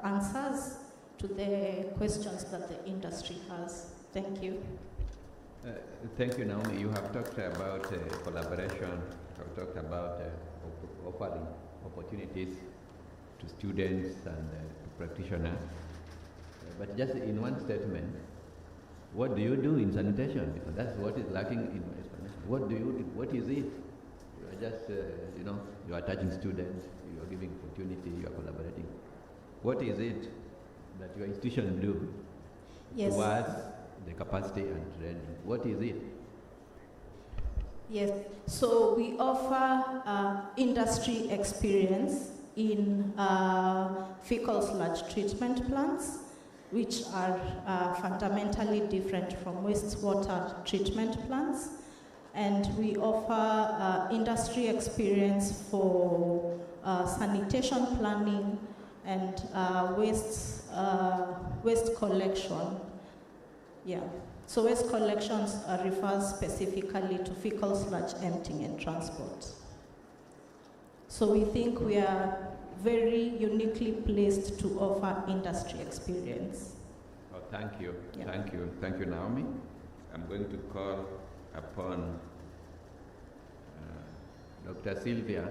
answers to the questions that the industry has. Thank you. Thank you, Naomi. You have talked about collaboration, you have talked about offering opportunities to students and to practitioners. But just in one statement, what do you do in sanitation? Because that's what is lacking in my explanation. What do you do? What is it? You are just, you are touching students, you are giving opportunity, you are collaborating. What is it that your institution do towards the capacity and training? What is it? Yes, so we offer industry experience in fecal sludge treatment plants, which are fundamentally different from wastewater treatment plants. And we offer industry experience for sanitation planning and waste collection. Yeah. So waste collections refers specifically to fecal sludge emptying and transport. So we think we are very uniquely placed to offer industry experience. Oh, thank you. Yeah. Thank you. Thank you, Naomi. I'm going to call upon Dr. Sylvia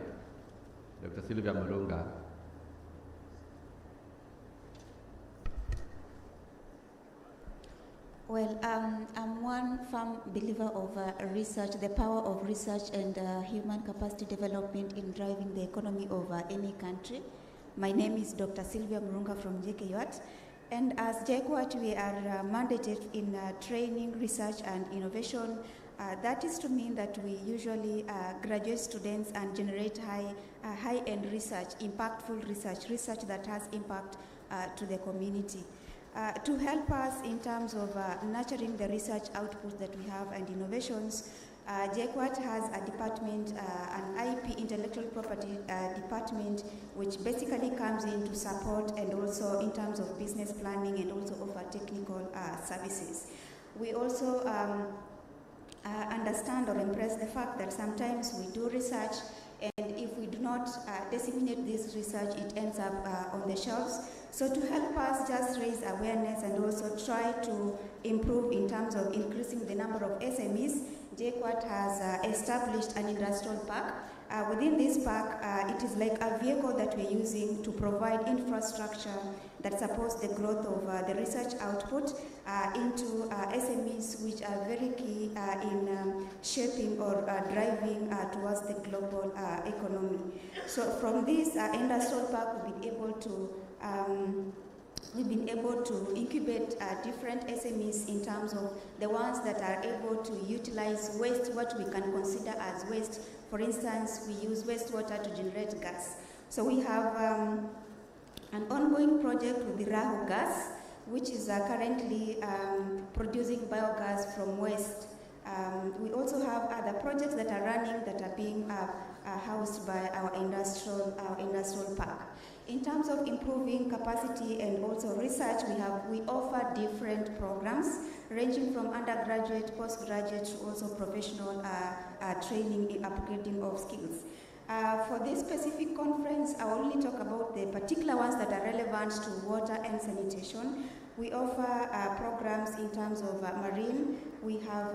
Murunga. Well, I'm one firm believer of research, the power of research and human capacity development in driving the economy of any country. My name is Dr. Sylvia Murunga from JKUAT, And as JKUAT, we are mandated in training, research, and innovation. That is to mean that we usually graduate students and generate high-end research, impactful research that has impact to the community. To help us in terms of nurturing the research outputs that we have and innovations, JKUAT has a department, an IP, intellectual property department, which basically comes in to support and also in terms of business planning and also offer technical services. We also understand or embrace the fact that sometimes we do research, and if we do not disseminate this research, it ends up on the shelves. So to help us just raise awareness and also try to improve in terms of increasing the number of SMEs, JKUAT has established an industrial park. Within this park, it is like a vehicle that we're using to provide infrastructure that supports the growth of the research output into SMEs, which are very key in shaping or driving towards the global economy. So from this industrial park, we've been able to incubate different SMEs in terms of the ones that are able to utilize waste, what we can consider as waste. For instance, we use wastewater to generate gas. So we have an ongoing project with the Rahu gas, which is currently producing biogas from waste. We also have other projects that are running that are being housed by our industrial park. In terms of improving capacity and also research, we offer different programs ranging from undergraduate, postgraduate to also professional training in upgrading of skills. For this specific conference, I will only talk about the particular ones that are relevant to water and sanitation. We offer programs in terms of marine. We have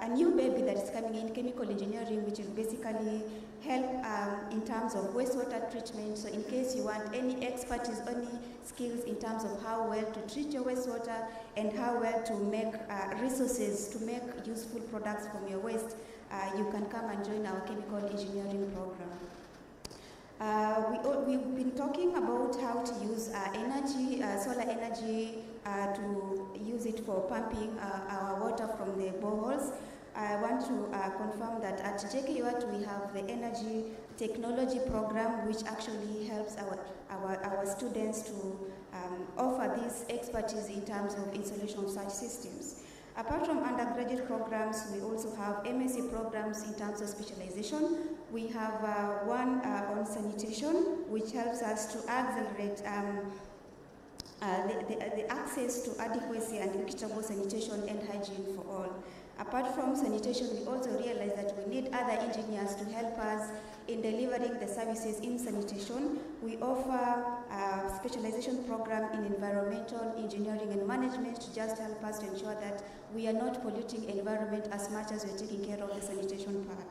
a new baby that is coming in, chemical engineering, which will basically help in terms of wastewater treatment. So in case you want any expertise, any skills in terms of how well to treat your wastewater and how well to make resources, to make useful products from your waste, you can come and join our chemical engineering program. We've been talking about how to use energy, solar energy, to use it for pumping our water from the boreholes. I want to confirm that at JKUAT we have the energy technology program, which actually helps our students to offer this expertise in terms of installation of such systems. Apart from undergraduate programs, we also have MSc programs in terms of specialization. We have one on sanitation, which helps us to accelerate the access to adequacy and equitable sanitation and hygiene for all. Apart from sanitation, we also realize that we need other engineers to help us in delivering the services in sanitation. We offer a specialization program in environmental engineering and management to just help us to ensure that we are not polluting environment as much as we're taking care of the sanitation part.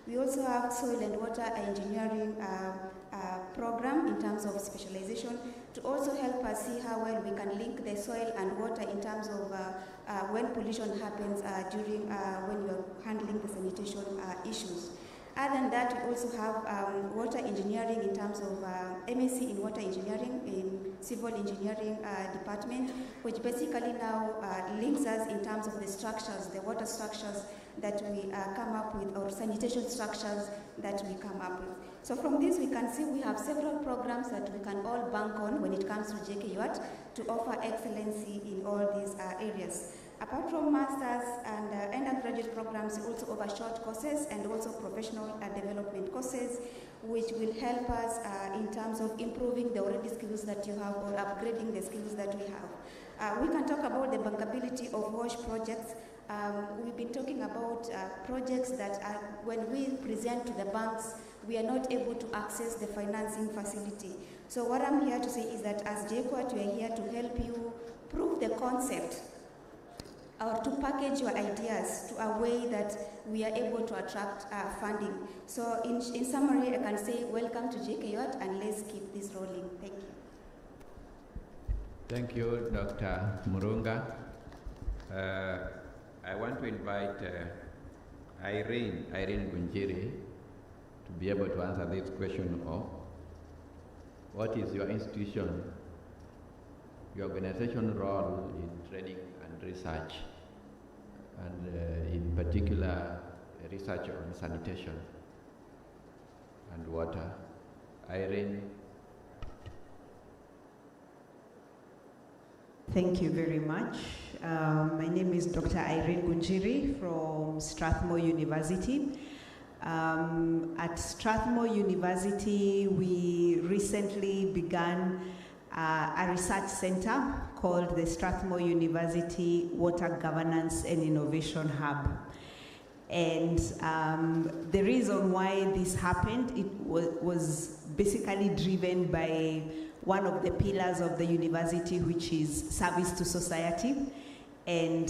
We also have soil and water engineering program in terms of specialization to also help us see how well we can link the soil and water in terms of when pollution happens during when you're handling the sanitation issues. Other than that, we also have water engineering in terms of MSc in water engineering in civil engineering department, which basically now links us in terms of the structures, the water structures that we come up with, or sanitation structures that we come up with. So from this we can see we have several programs that we can all bank on when it comes to JKUAT to offer excellency in all these areas. Apart from masters and undergraduate programs, we also offer short courses and also professional development courses, which will help us in terms of improving the already skills that you have or upgrading the skills that we have. We can talk about the bankability of WASH projects. We've been talking about projects that are, when we present to the banks, we are not able to access the financing facility. So what I'm here to say is that as JKUAT, we are here to help you prove the concept or to package your ideas to a way that we are able to attract funding. So in summary, I can say welcome to JKUAT and let's keep this rolling. Thank you. Thank you, Dr. Murunga. I want to invite Irene Gunjiri to be able to answer this question of what is your institution your organization role in training and research, and in particular research on sanitation and water. Irene. Thank you very much. My name is Dr. Irene Gunjiri from Strathmore University. At Strathmore University, we recently began a research center called the Strathmore University Water Governance and Innovation Hub. And the reason why this happened, it was basically driven by one of the pillars of the university, which is service to society. And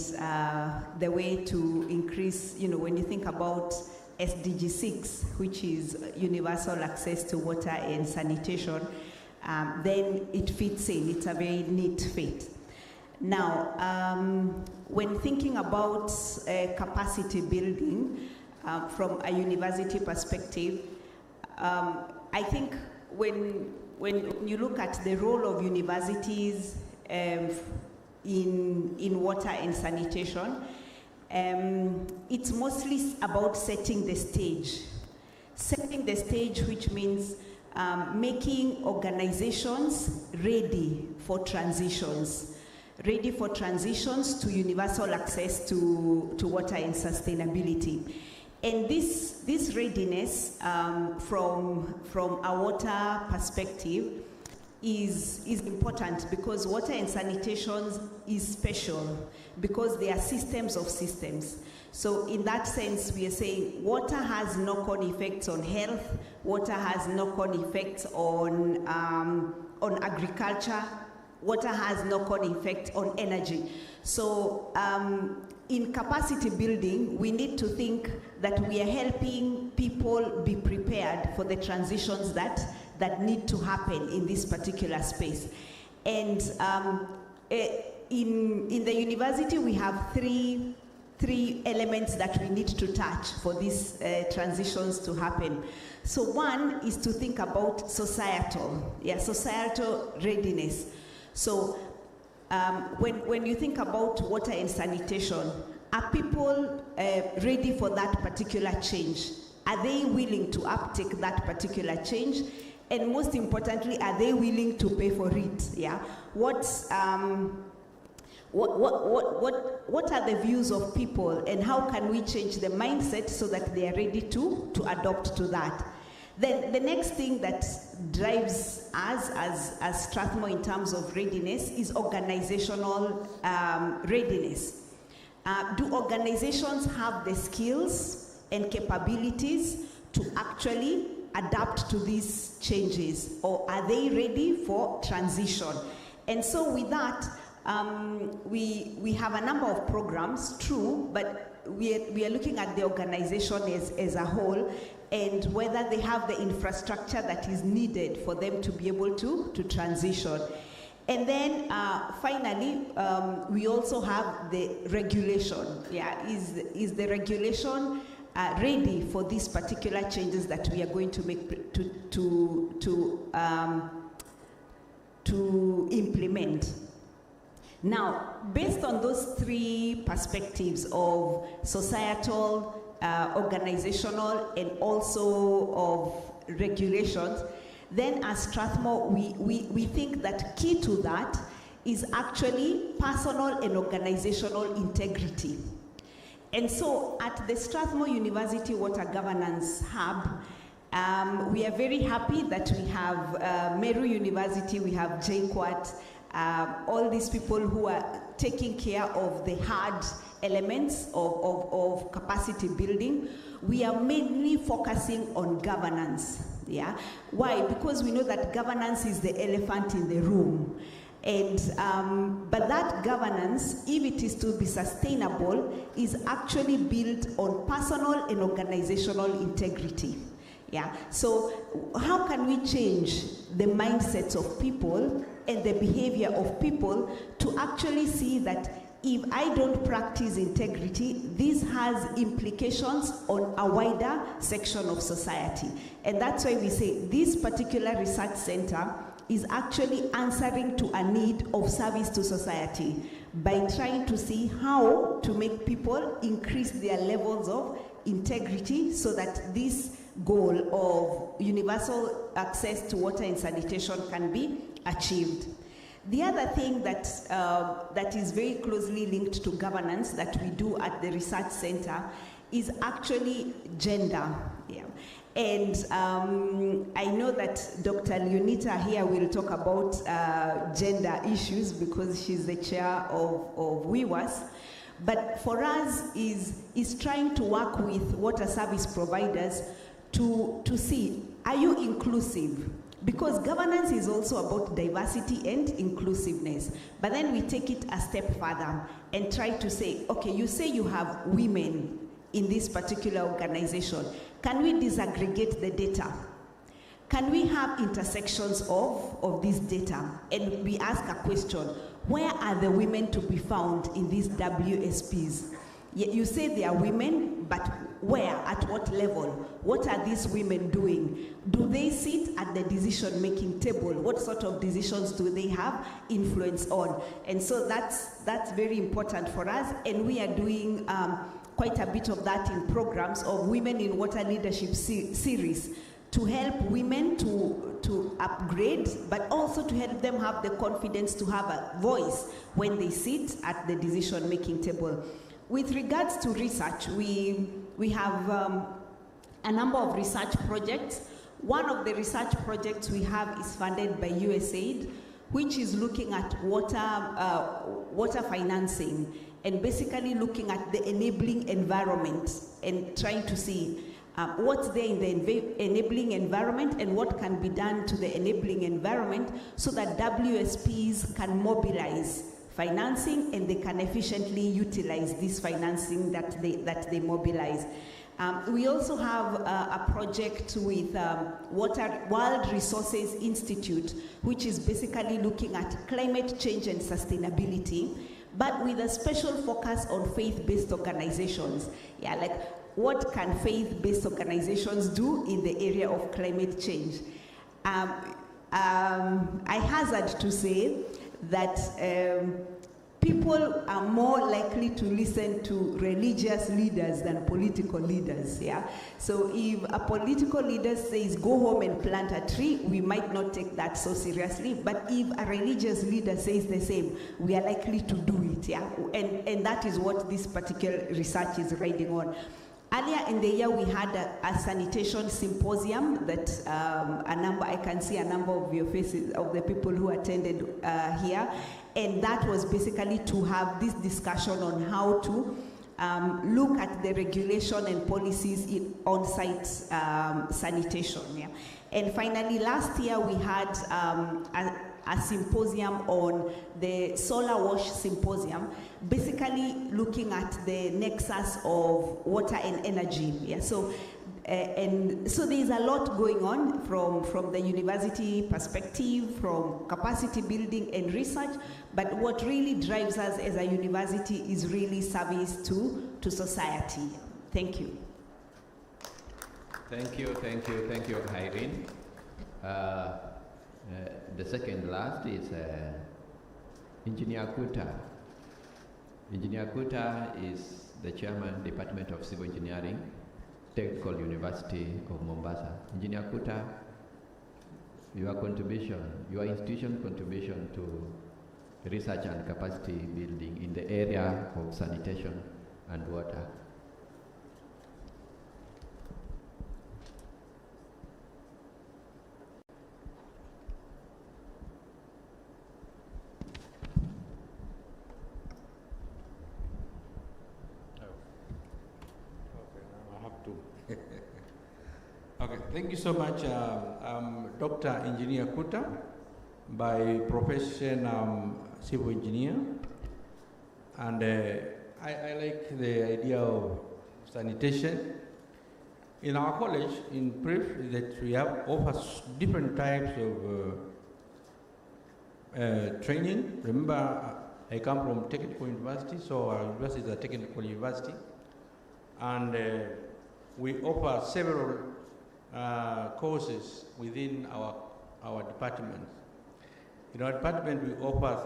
the way to increase, when you think about SDG 6, which is universal access to water and sanitation, then it fits in. It's a very neat fit. Now, when thinking about capacity building from a university perspective, I think when you look at the role of universities in water and sanitation, it's mostly about setting the stage. Setting the stage, which means making organizations ready for transitions to universal access to water and sustainability. And this readiness from a water perspective is important, because water and sanitation is special because they are systems of systems. So in that sense, we are saying water has knock-on effects on health, water has knock-on effects on agriculture, water has knock-on effects on energy. So in capacity building, we need to think that we are helping people be prepared for the transitions that need to happen in this particular space. And in the university, we have three elements that we need to touch for these transitions to happen. So one is to think about societal readiness. So when you think about water and sanitation, are people ready for that particular change? Are they willing to uptake that particular change? And most importantly, are they willing to pay for it? Yeah. What are the views of people, and how can we change the mindset so that they are ready to adopt to that? Then the next thing that drives us as Strathmore in terms of readiness is organizational readiness. Do organizations have the skills and capabilities to actually adapt to these changes, or are they ready for transition? And so with that, we have a number of programs, true, but we are looking at the organization as a whole, and whether they have the infrastructure that is needed for them to be able to transition. And then finally, we also have the regulation. Yeah, is the regulation ready for these particular changes that we are going to make to implement? Now, based on those three perspectives of societal, organizational, and also of regulations, then as Strathmore, we think that key to that is actually personal and organizational integrity. And so at the Strathmore University Water Governance Hub, we are very happy that we have Meru University, we have JQuat, all these people who are taking care of the hard elements of capacity building. We are mainly focusing on governance. Yeah. Why? Because we know that governance is the elephant in the room. And but that governance, if it is to be sustainable, is actually built on personal and organizational integrity. Yeah. So how can we change the mindsets of people and the behavior of people to actually see that if I don't practice integrity, this has implications on a wider section of society? And that's why we say this particular research center is actually answering to a need of service to society by trying to see how to make people increase their levels of integrity so that this goal of universal access to water and sanitation can be achieved. The other thing that, that is very closely linked to governance that we do at the research center is actually gender. Yeah. And I know that Dr. Leonita here will talk about gender issues because she's the chair of WIWAS. But for us is trying to work with water service providers to see, are you inclusive? Because governance is also about diversity and inclusiveness. But then we take it a step further and try to say, okay, you say you have women in this particular organization. Can we disaggregate the data? Can we have intersections of this data? And we ask a question, where are the women to be found in these WSPs? You say they are women, but where, at what level? What are these women doing? Do they sit at the decision-making table? What sort of decisions do they have influence on? And so that's very important for us, and we are doing quite a bit of that in programs of Women in Water Leadership series to help women to upgrade, but also to help them have the confidence to have a voice when they sit at the decision-making table. With regards to research, we have a number of research projects. One of the research projects we have is funded by USAID, which is looking at water financing and basically looking at the enabling environment and trying to see what's there in the enabling environment and what can be done to the enabling environment so that WSPs can mobilize financing and they can efficiently utilize this financing that they mobilize. We also have a project with World Resources Institute, which is basically looking at climate change and sustainability, but with a special focus on faith-based organizations. Yeah, like what can faith-based organizations do in the area of climate change? I hazard to say that people are more likely to listen to religious leaders than political leaders, yeah? So if a political leader says, go home and plant a tree, we might not take that so seriously, but if a religious leader says the same, we are likely to do it, yeah? And that is what this particular research is riding on. Earlier in the year, we had a sanitation symposium that I can see a number of your faces, of the people who attended here. And that was basically to have this discussion on how to look at the regulation and policies in on-site sanitation. Yeah. And finally, last year we had a symposium on the solar wash symposium, basically looking at the nexus of water and energy. Yeah. So, and so there's a lot going on from the university perspective, from capacity building and research, but what really drives us as a university is really service to society. Thank you. Thank you, Irene. The second last is Engineer Kuta. Engineer Kuta is the chairman, Department of Civil Engineering, Technical University of Mombasa. Engineer Kuta, your contribution, your institution contribution to research and capacity building in the area of sanitation and water. Okay, thank you so much. I'm Dr. Engineer Kuta, by profession civil engineer, and I like the idea of sanitation. In our college, in brief, that we have offers different types of training. Remember, I come from technical university, so our university is a technical university, and we offer several courses within our department. In our department, we offer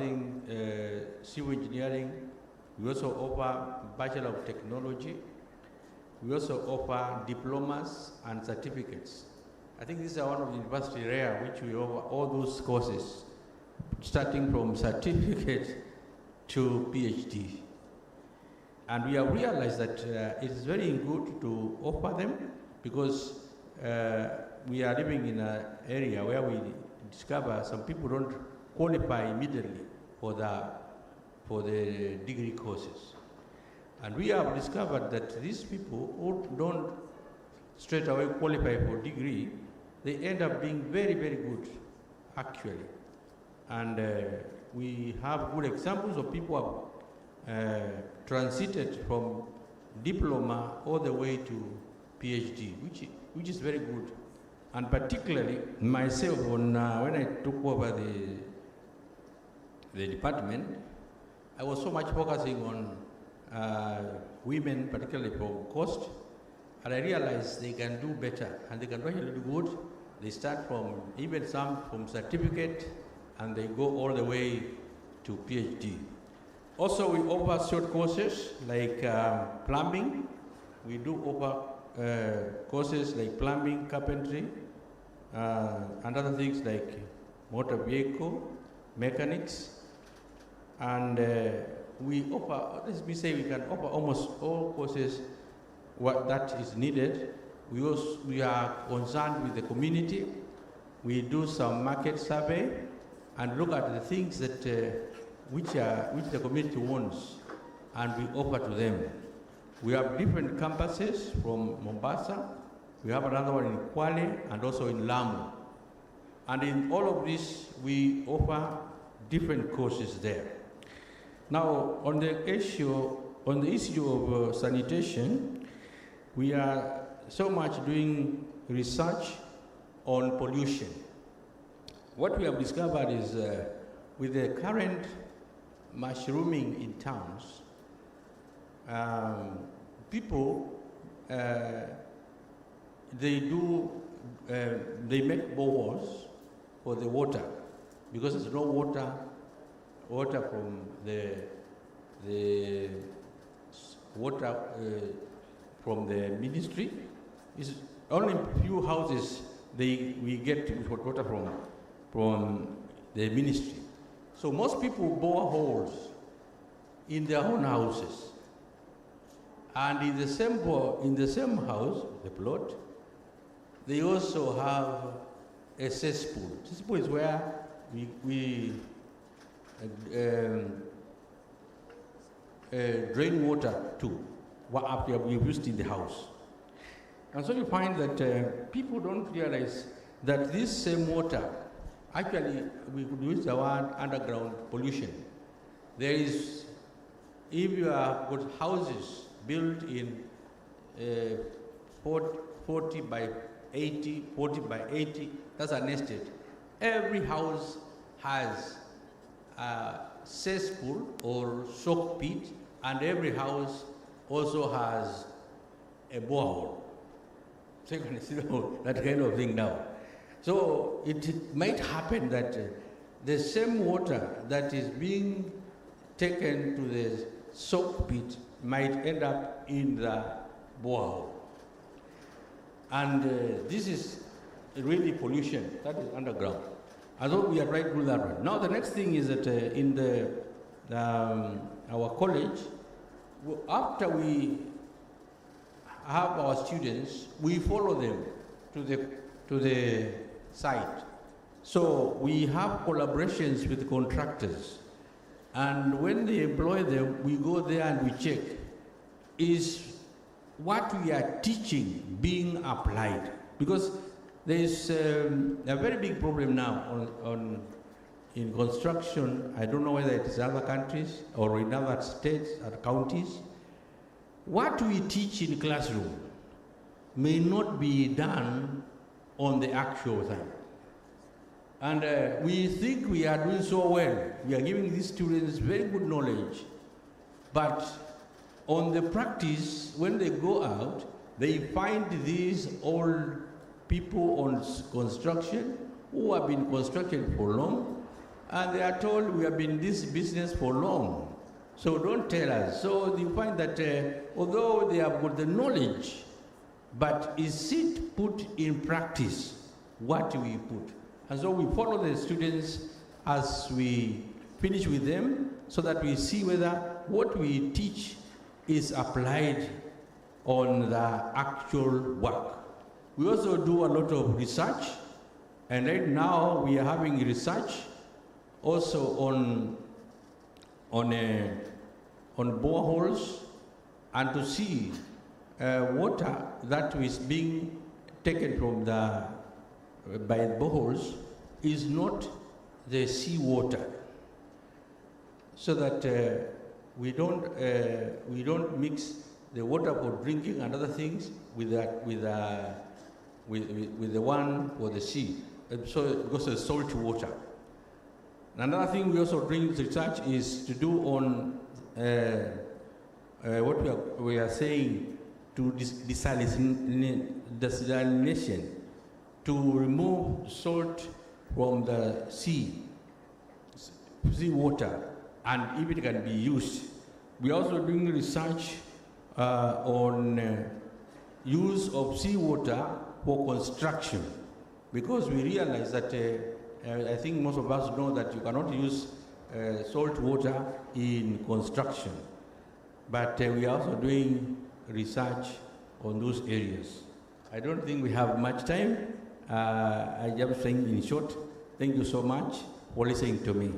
civil engineering. We also offer Bachelor of Technology. We also offer diplomas and certificates. I think this is one of the university rare which we offer all those courses, starting from certificate to PhD. And we have realized that it is very good to offer them because we are living in an area where we discover some people don't qualify immediately for the degree courses. And we have discovered that these people who don't straight away qualify for degree, they end up being very, very good, actually. And we have good examples of people who have transited from diploma all the way to PhD, which is very good. And particularly myself, when I took over the department, I was so much focusing on women, particularly from coast, and I realized they can do better, and they can really do good. They start from, even some from certificate, and they go all the way to PhD. Also, we offer short courses like plumbing. We do offer courses like plumbing, carpentry, and other things like motor vehicle, mechanics. And we offer, let me say, we can offer almost all courses that is needed. We are concerned with the community. We do some market survey and look at the things that which the community wants, and we offer to them. We have different campuses from Mombasa. We have another one in Kwale and also in Lamu. And in all of this, we offer different courses there. Now, on the issue of sanitation, we are so much doing research on pollution. What we have discovered is with the current mushrooming in towns, people, they make boreholes for the water because there's no water from the water from the ministry. It's only a few houses we get water from the ministry. So most people bore holes in their own houses. And in the same house, the plot, they also have a cesspool. Cesspool is where we drain water to after we've used in the house. And so you find that people don't realize that this same water, actually we could use the word underground pollution. There is, if you have got houses built in 40 by 80, that's an estate. Every house has a cesspool or soak pit, and every house also has a borehole. So you can see that kind of thing now. So it might happen that the same water that is being taken to the soak pit might end up in the borehole. And this is really pollution that is underground. Although we are trying to do that one. Now the next thing is that in our college, after we have our students, we follow them to the site. So we have collaborations with contractors. And when they employ them, we go there and we check, is what we are teaching being applied? Because there is a very big problem now in construction. I don't know whether it is other countries or in other states or counties. What we teach in classroom may not be done on the actual time. And we think we are doing so well. We are giving these students very good knowledge. But on the practice, when they go out, they find these old people on construction who have been constructing for long, And they are told, we have been in this business for long, so don't tell us. So you find that although they have got the knowledge, but is it put in practice? What we put? And so we follow the students as we finish with them, so that we see whether what we teach is applied on the actual work. We also do a lot of research, and right now we are having research also on boreholes, and to see water that is being taken from by boreholes is not the seawater, so that we don't mix the water for drinking and other things with the one for the sea. And so it goes to salty water. Another thing we also doing research is to do on what we are saying to desalination, to remove salt from the sea water, and if it can be used. We are also doing research on use of seawater for construction, because we realize that I think most of us know that you cannot use salt water in construction, but we are also doing research on those areas. I don't think we have much time. I just saying in short, thank you so much for listening to me.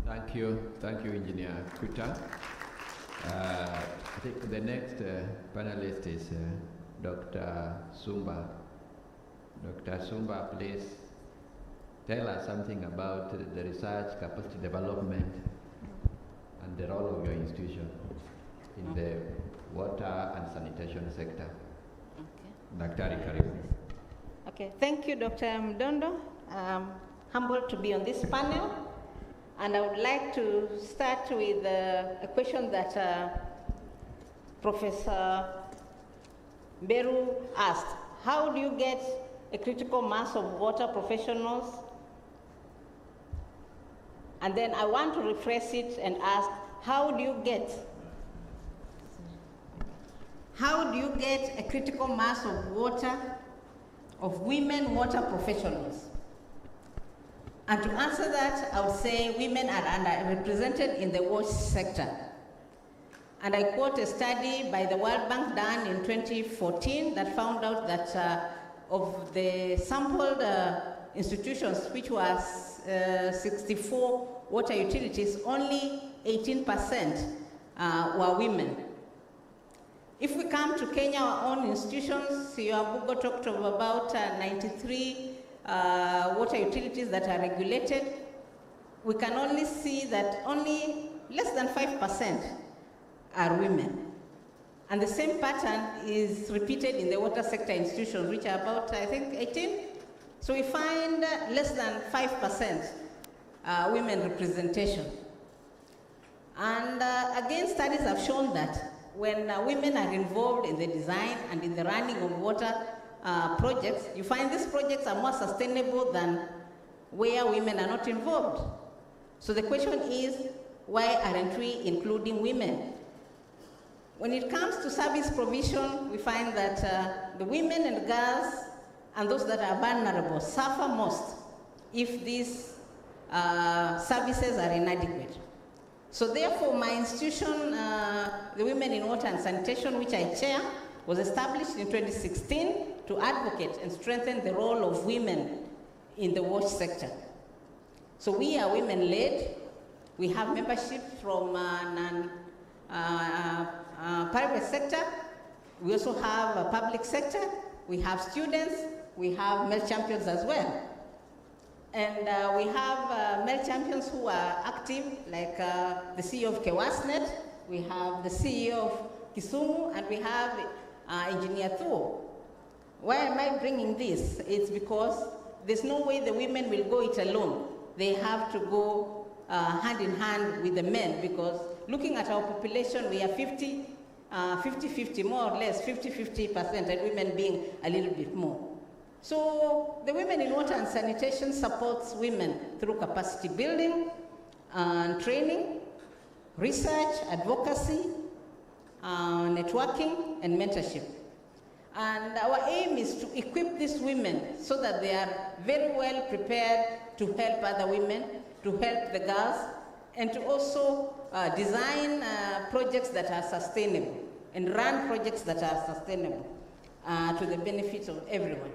Thank you, Engineer Kuta. I think the next panelist is Dr. Sumba. Dr. Sumba, please tell us something about the research, capacity development, and the role of your institution in the water and sanitation sector. Okay. Dr. Karibu. Okay, thank you, Dr. Mdondo. I'm humbled to be on this panel. And I would like to start with a question that Professor Beru asked. How do you get a critical mass of water professionals? And then I want to rephrase it and ask, how do you get a critical mass of women water professionals? And to answer that, I would say women are underrepresented in the wash sector. And I quote a study by the World Bank done in 2014 that found out that of the sampled institutions, which was 64 water utilities, only 18% were women. If we come to Kenya, our own institutions, Bugo talked about 93 water utilities that are regulated. We can only see that only less than 5% are women. And the same pattern is repeated in the water sector institutions, which are about, I think, 18. So we find less than 5% women representation. And again, studies have shown that when women are involved in the design and in the running of water projects, you find these projects are more sustainable than where women are not involved. So the question is, why aren't we including women? When it comes to service provision, we find that the women and girls and those that are vulnerable suffer most if these services are inadequate. So therefore, my institution, the Women in Water and Sanitation, which I chair, was established in 2016 to advocate and strengthen the role of women in the wash sector. So we are women-led. We have membership from private sector. We also have a public sector. We have students. We have male champions as well. And we have male champions who are active, like the CEO of Kewasnet. We have the CEO of Kisumu, and we have Engineer Thuo. Why am I bringing this? It's because there's no way the women will go it alone. They have to go hand in hand with the men, because looking at our population, we are 50-50, more or less, 50-50%, and women being a little bit more. So the Women in Water and Sanitation supports women through capacity building and training, research, advocacy, networking, and mentorship. And our aim is to equip these women so that they are very well prepared to help other women, to help the girls, and to also design projects that are sustainable and run projects that are sustainable to the benefit of everyone.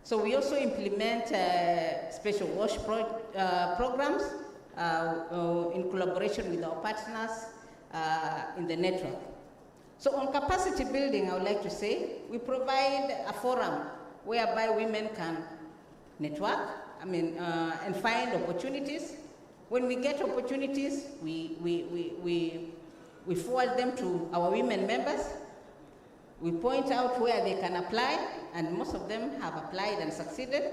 So we also implement special wash programs in collaboration with our partners in the network. So on capacity building, I would like to say, we provide a forum whereby women can network, and find opportunities. When we get opportunities, we forward them to our women members. We point out where they can apply, and most of them have applied and succeeded.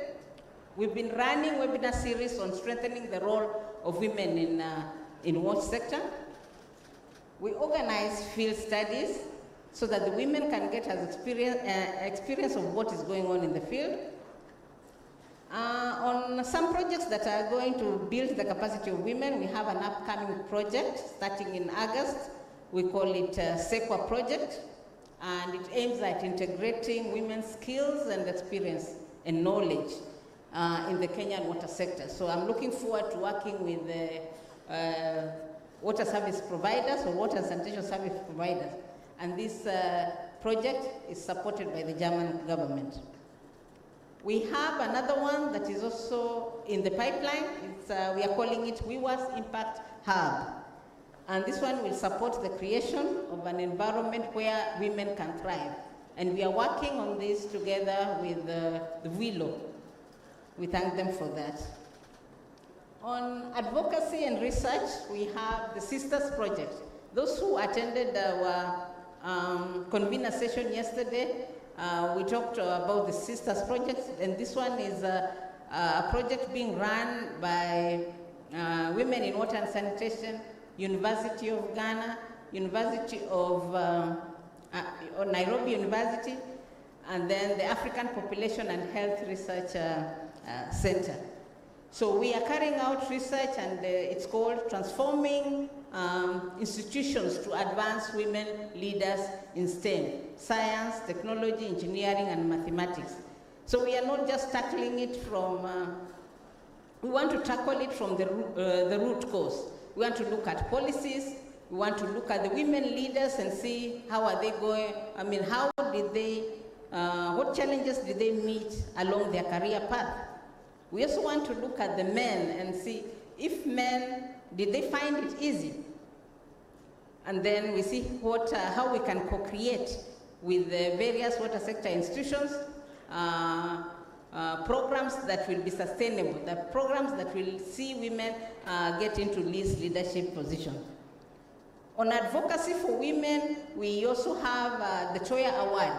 We've been running webinar series on strengthening the role of women in wash sector. We organize field studies so that the women can get an experience of what is going on in the field. On some projects that are going to build the capacity of women, we have an upcoming project starting in August. We call it SEQUA project, and it aims at integrating women's skills and experience and knowledge in the Kenyan water sector. So I'm looking forward to working with the water service providers or water and sanitation service providers. And this project is supported by the German government. We have another one that is also in the pipeline. We are calling it WIWA's Impact Hub. And this one will support the creation of an environment where women can thrive. And we are working on this together with the WILO. We thank them for that. On advocacy and research, we have the Sisters Project. Those who attended our convener session yesterday, we talked about the Sisters Project, and this one is a project being run by Women in Water and Sanitation, University of Ghana, University of Nairobi University, and then the African Population and Health Research Center. So we are carrying out research, and it's called Transforming Institutions to Advance Women Leaders in STEM, Science, Technology, Engineering, and Mathematics. So we are not just tackling it from, we want to tackle it from the root cause. We want to look at policies, we want to look at the women leaders and see how are they going, how did they, what challenges did they meet along their career path? We also want to look at the men and see if men, did they find it easy? And then we see how we can co-create with the various water sector institutions, programs that will be sustainable, the programs that will see women get into these leadership positions. On advocacy for women, we also have the Choya Award,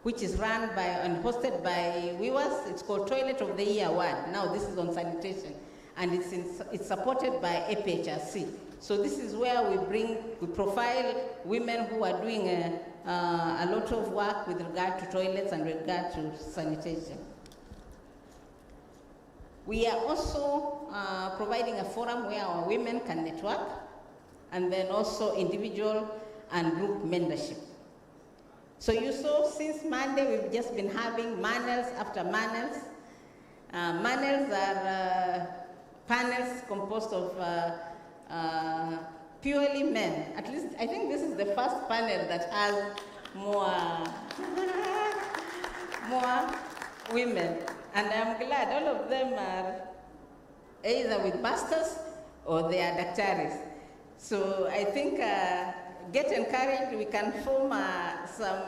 which is run by and hosted by WIWAS. It's called Toilet of the Year Award. Now this is on sanitation, and it's supported by APHRC. So this is where we profile women who are doing a lot of work with regard to toilets and regard to sanitation. We are also providing a forum where our women can network, and then also individual and group mentorship. So you saw since Monday, we've just been having manels after manels. Manels are panels composed of purely men. At least, I think this is the first panel that has more women. And I'm glad all of them are either with masters or they are doctorates. So I think get encouraged, we can form some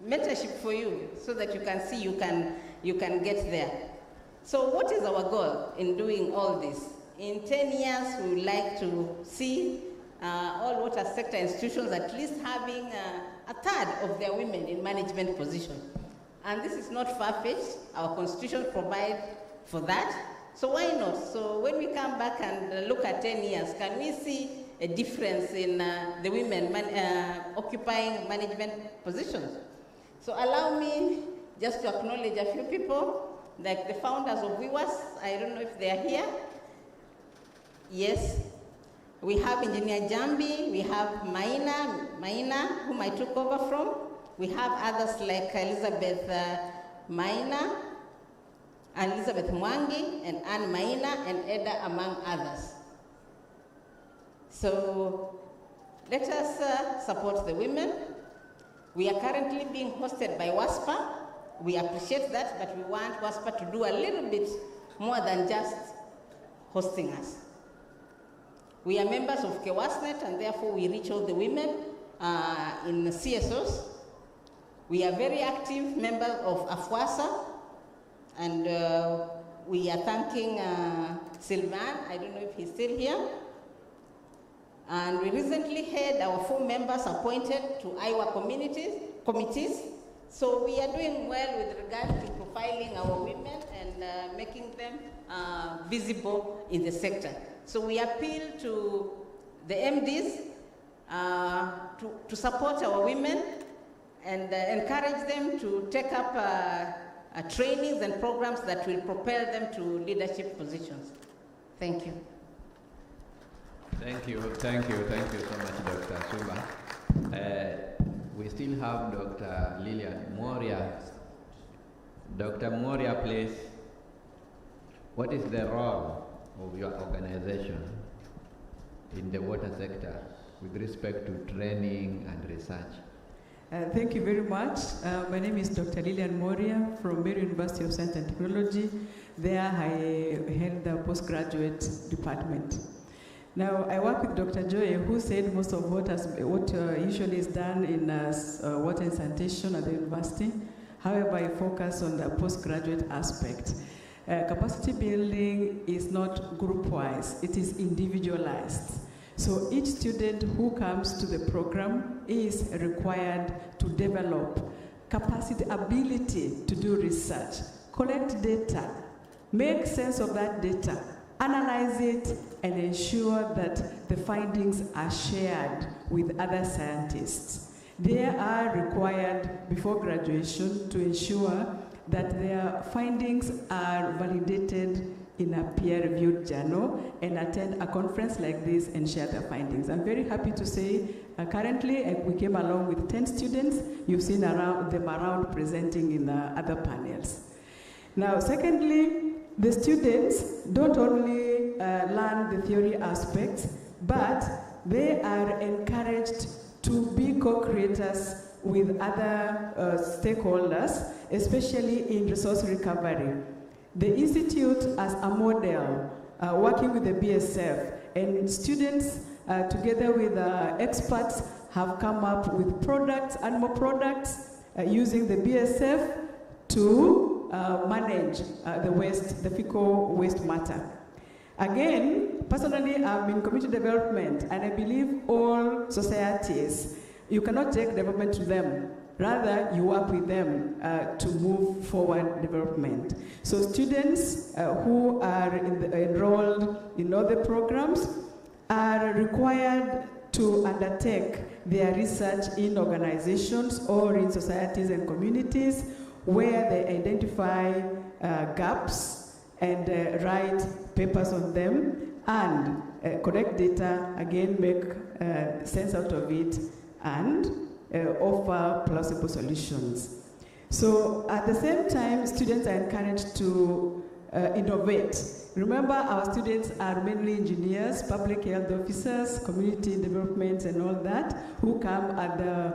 mentorship for you so that you can see you can get there. So what is our goal in doing all this? In 10 years, we would like to see all water sector institutions at least having a third of their women in management positions. And this is not far-fetched. Our constitution provides for that. So why not? So when we come back and look at 10 years, can we see a difference in the women occupying management positions? So allow me just to acknowledge a few people, like the founders of Viwas. I don't know if they are here. Yes. We have Engineer Jambi, we have Maina, whom I took over from. We have others like Elizabeth Maina, and Elizabeth Mwangi, and Anne Maina, and Eda, among others. So let us support the women. We are currently being hosted by WASPA. We appreciate that, but we want WASPA to do a little bit more than just hosting us. We are members of KEWASNET, and therefore we reach all the women in the CSOs. We are very active members of AFWASA, and we are thanking Sylvain, I don't know if he's still here. And we recently had our 4 members appointed to Iowa committees. So we are doing well with regard to profiling our women and making them visible in the sector. So we appeal to the MDs to support our women and encourage them to take up trainings and programs that will propel them to leadership positions. Thank you. Thank you so much, Dr. Suba. We still have Dr. Lillian Moria. Dr. Moria, please, what is the role of your organization in the water sector with respect to training and research? Thank you very much. My name is Dr. Lillian Moria from Mary University of Science and Technology. There I head the postgraduate department. Now, I work with Dr. Joy, who said most of what usually is done in water and sanitation at the university. However, I focus on the postgraduate aspect. Capacity building is not group-wise, it is individualized. So each student who comes to the program is required to develop capacity, ability to do research, collect data, make sense of that data, analyze it, and ensure that the findings are shared with other scientists. They are required before graduation to ensure that their findings are validated in a peer-reviewed journal and attend a conference like this and share their findings. I'm very happy to say currently we came along with 10 students. You've seen them around presenting in other panels. Now, secondly, the students don't only learn the theory aspects, but they are encouraged to be co-creators with other stakeholders, especially in resource recovery. The Institute as a model, working with the BSF, and students together with experts have come up with products, animal products, using the BSF to manage the waste, the fecal waste matter. Again, personally, I'm in community development, and I believe all societies, you cannot take development to them. Rather, you work with them to move forward development. So students who are enrolled in other programs are required to undertake their research in organizations or in societies and communities where they identify gaps and write papers on them and collect data, again make sense out of it, and offer plausible solutions. So at the same time, students are encouraged to innovate. Remember, our students are mainly engineers, public health officers, community development and all that, who come at the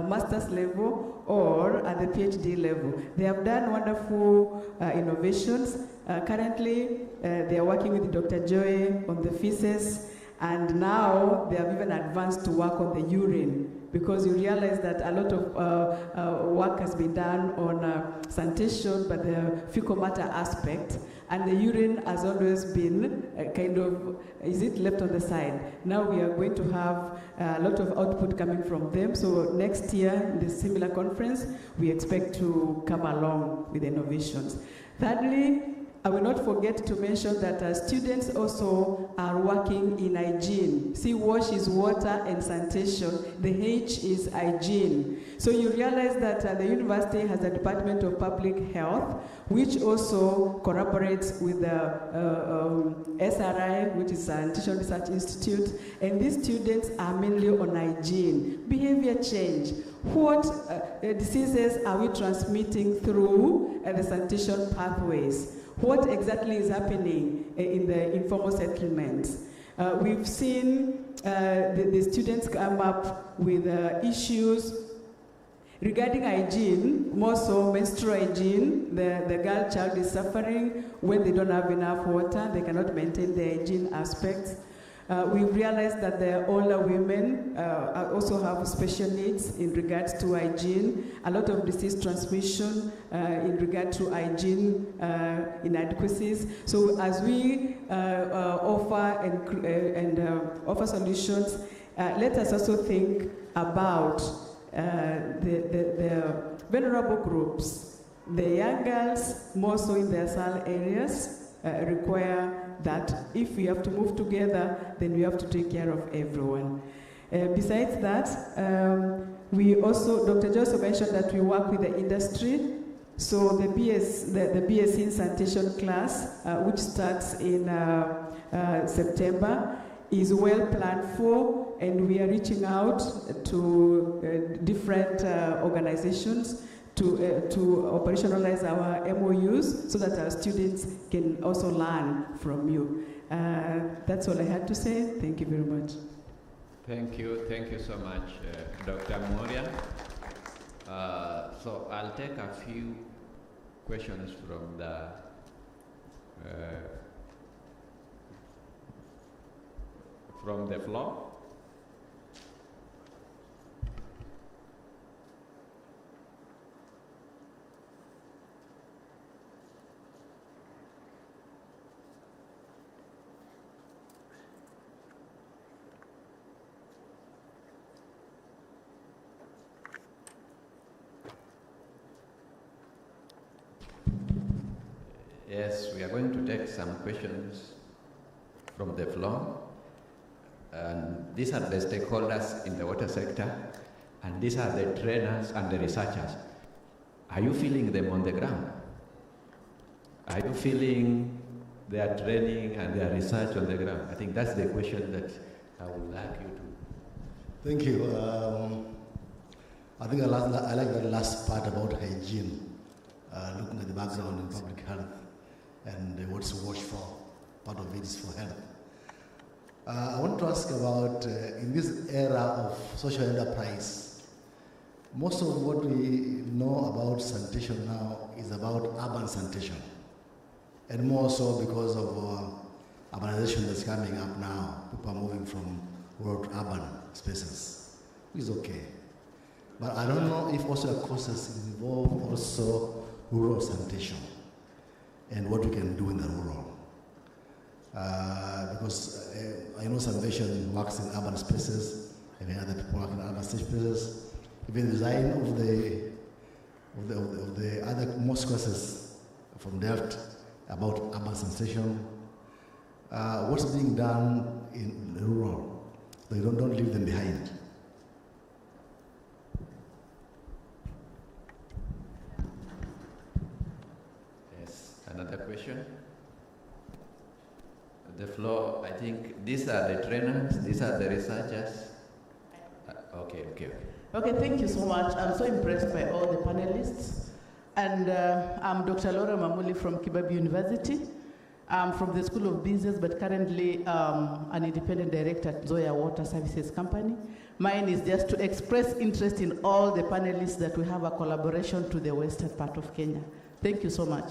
master's level or at the PhD level. They have done wonderful innovations. Currently, they are working with Dr. Joy on the feces, and now they have even advanced to work on the urine, because you realize that a lot of work has been done on sanitation, but the fecal matter aspect, and the urine has always been kind of, is it left on the side? Now we are going to have a lot of output coming from them, so next year, in the similar conference, we expect to come along with innovations. Thirdly, I will not forget to mention that students also are working in hygiene. See, wash is water and sanitation. The H is hygiene. So you realize that the university has a Department of Public Health, which also collaborates with the SRI, which is Sanitation Research Institute, and these students are mainly on hygiene, behavior change. What diseases are we transmitting through the sanitation pathways? What exactly is happening in the informal settlements? We've seen the students come up with issues regarding hygiene, more so menstrual hygiene. The girl child is suffering when they don't have enough water, they cannot maintain the hygiene aspects. We realized that the older women also have special needs in regards to hygiene, a lot of disease transmission in regard to hygiene inadequacies. So as we offer and offer solutions, let us also think about the vulnerable groups. The young girls, more so in the ASAL areas, require that if we have to move together, then we have to take care of everyone. Besides that, we also, Dr. Joseph mentioned that we work with the industry. So the BSc in sanitation class, which starts in September, is well planned for, and we are reaching out to different organizations to operationalize our MOUs so that our students can also learn from you. That's all I had to say. Thank you very much. Thank you so much, Dr. Moria. So I'll take a few questions from the floor. Yes, we are going to take some questions from the floor. And these are the stakeholders in the water sector, and these are the trainers and the researchers. Are you feeling them on the ground? Are you feeling their training and their research on the ground? I think that's the question that I would like you to. Thank you. I think I like the last part about hygiene, looking at the background in public health and what's to watch for. Part of it is for health. I want to ask about, in this era of social enterprise, most of what we know about sanitation now is about urban sanitation. And more so because of urbanization that's coming up now. People are moving from rural to urban spaces, which is okay. But I don't know if also the courses involve also rural sanitation and what we can do in the rural. Because I know sanitation works in urban spaces, and other people work in urban spaces. Even the design of the other most courses from Delft about urban sanitation, what's being done in rural, they don't leave them behind. Yes, another question? The floor, I think these are the trainers, these are the researchers. Okay. Okay, thank you so much. I'm so impressed by all the panelists. And I'm Dr. Laura Mamuli from Kibabi University. I'm from the School of Business, but currently an independent director at Zoya Water Services Company. Mine is just to express interest in all the panelists that we have a collaboration to the western part of Kenya. Thank you so much.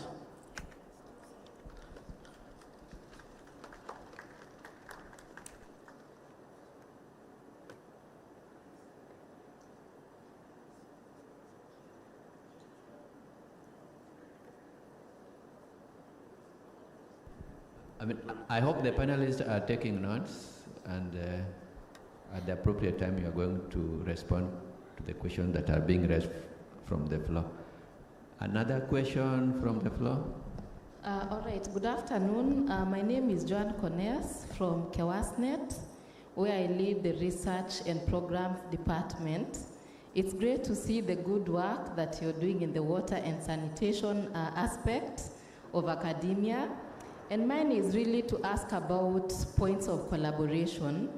I hope the panelists are taking notes, and at the appropriate time you are going to respond to the questions that are being raised from the floor. Another question from the floor? All right, good afternoon. My name is Joan Corneas from KEWASNet, where I lead the Research and Programs Department It's great to see the good work that you're doing in the water and sanitation aspect of academia. And mine is really to ask about points of collaboration.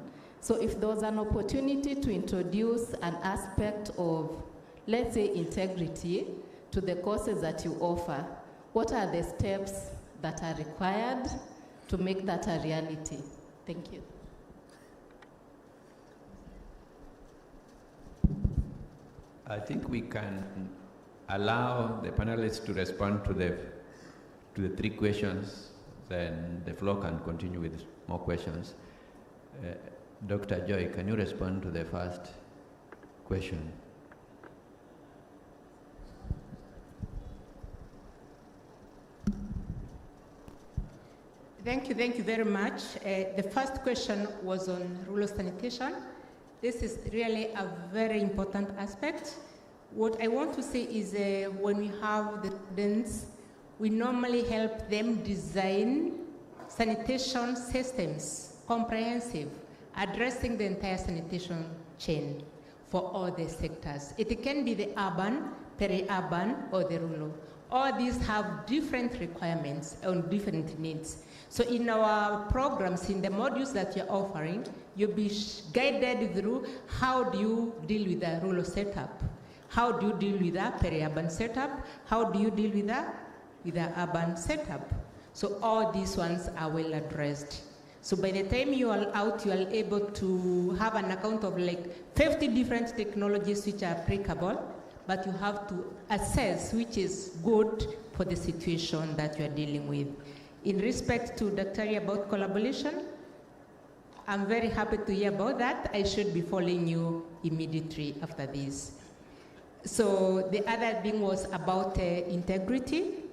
So if there was an opportunity to introduce an aspect of, let's say, integrity to the courses that you offer, what are the steps that are required to make that a reality? Thank you. I think we can allow the panelists to respond to the three questions, then the floor can continue with more questions. Dr. Joy, can you respond to the first question? Thank you very much. The first question was on rural sanitation. This is really a very important aspect. What I want to say is when we have the students, we normally help them design sanitation systems, comprehensive, addressing the entire sanitation chain for all the sectors. It can be the urban, peri-urban, or the rural. All these have different requirements and different needs. So in our programs, in the modules that you're offering, you'll be guided through how do you deal with the rural setup? How do you deal with the peri-urban setup? How do you deal with the urban setup? So all these ones are well addressed. So by the time you are out, you are able to have an account of like 50 different technologies which are applicable, but you have to assess which is good for the situation that you are dealing with. In respect to Dr. about collaboration, I'm very happy to hear about that. I should be following you immediately after this. So the other thing was about integrity.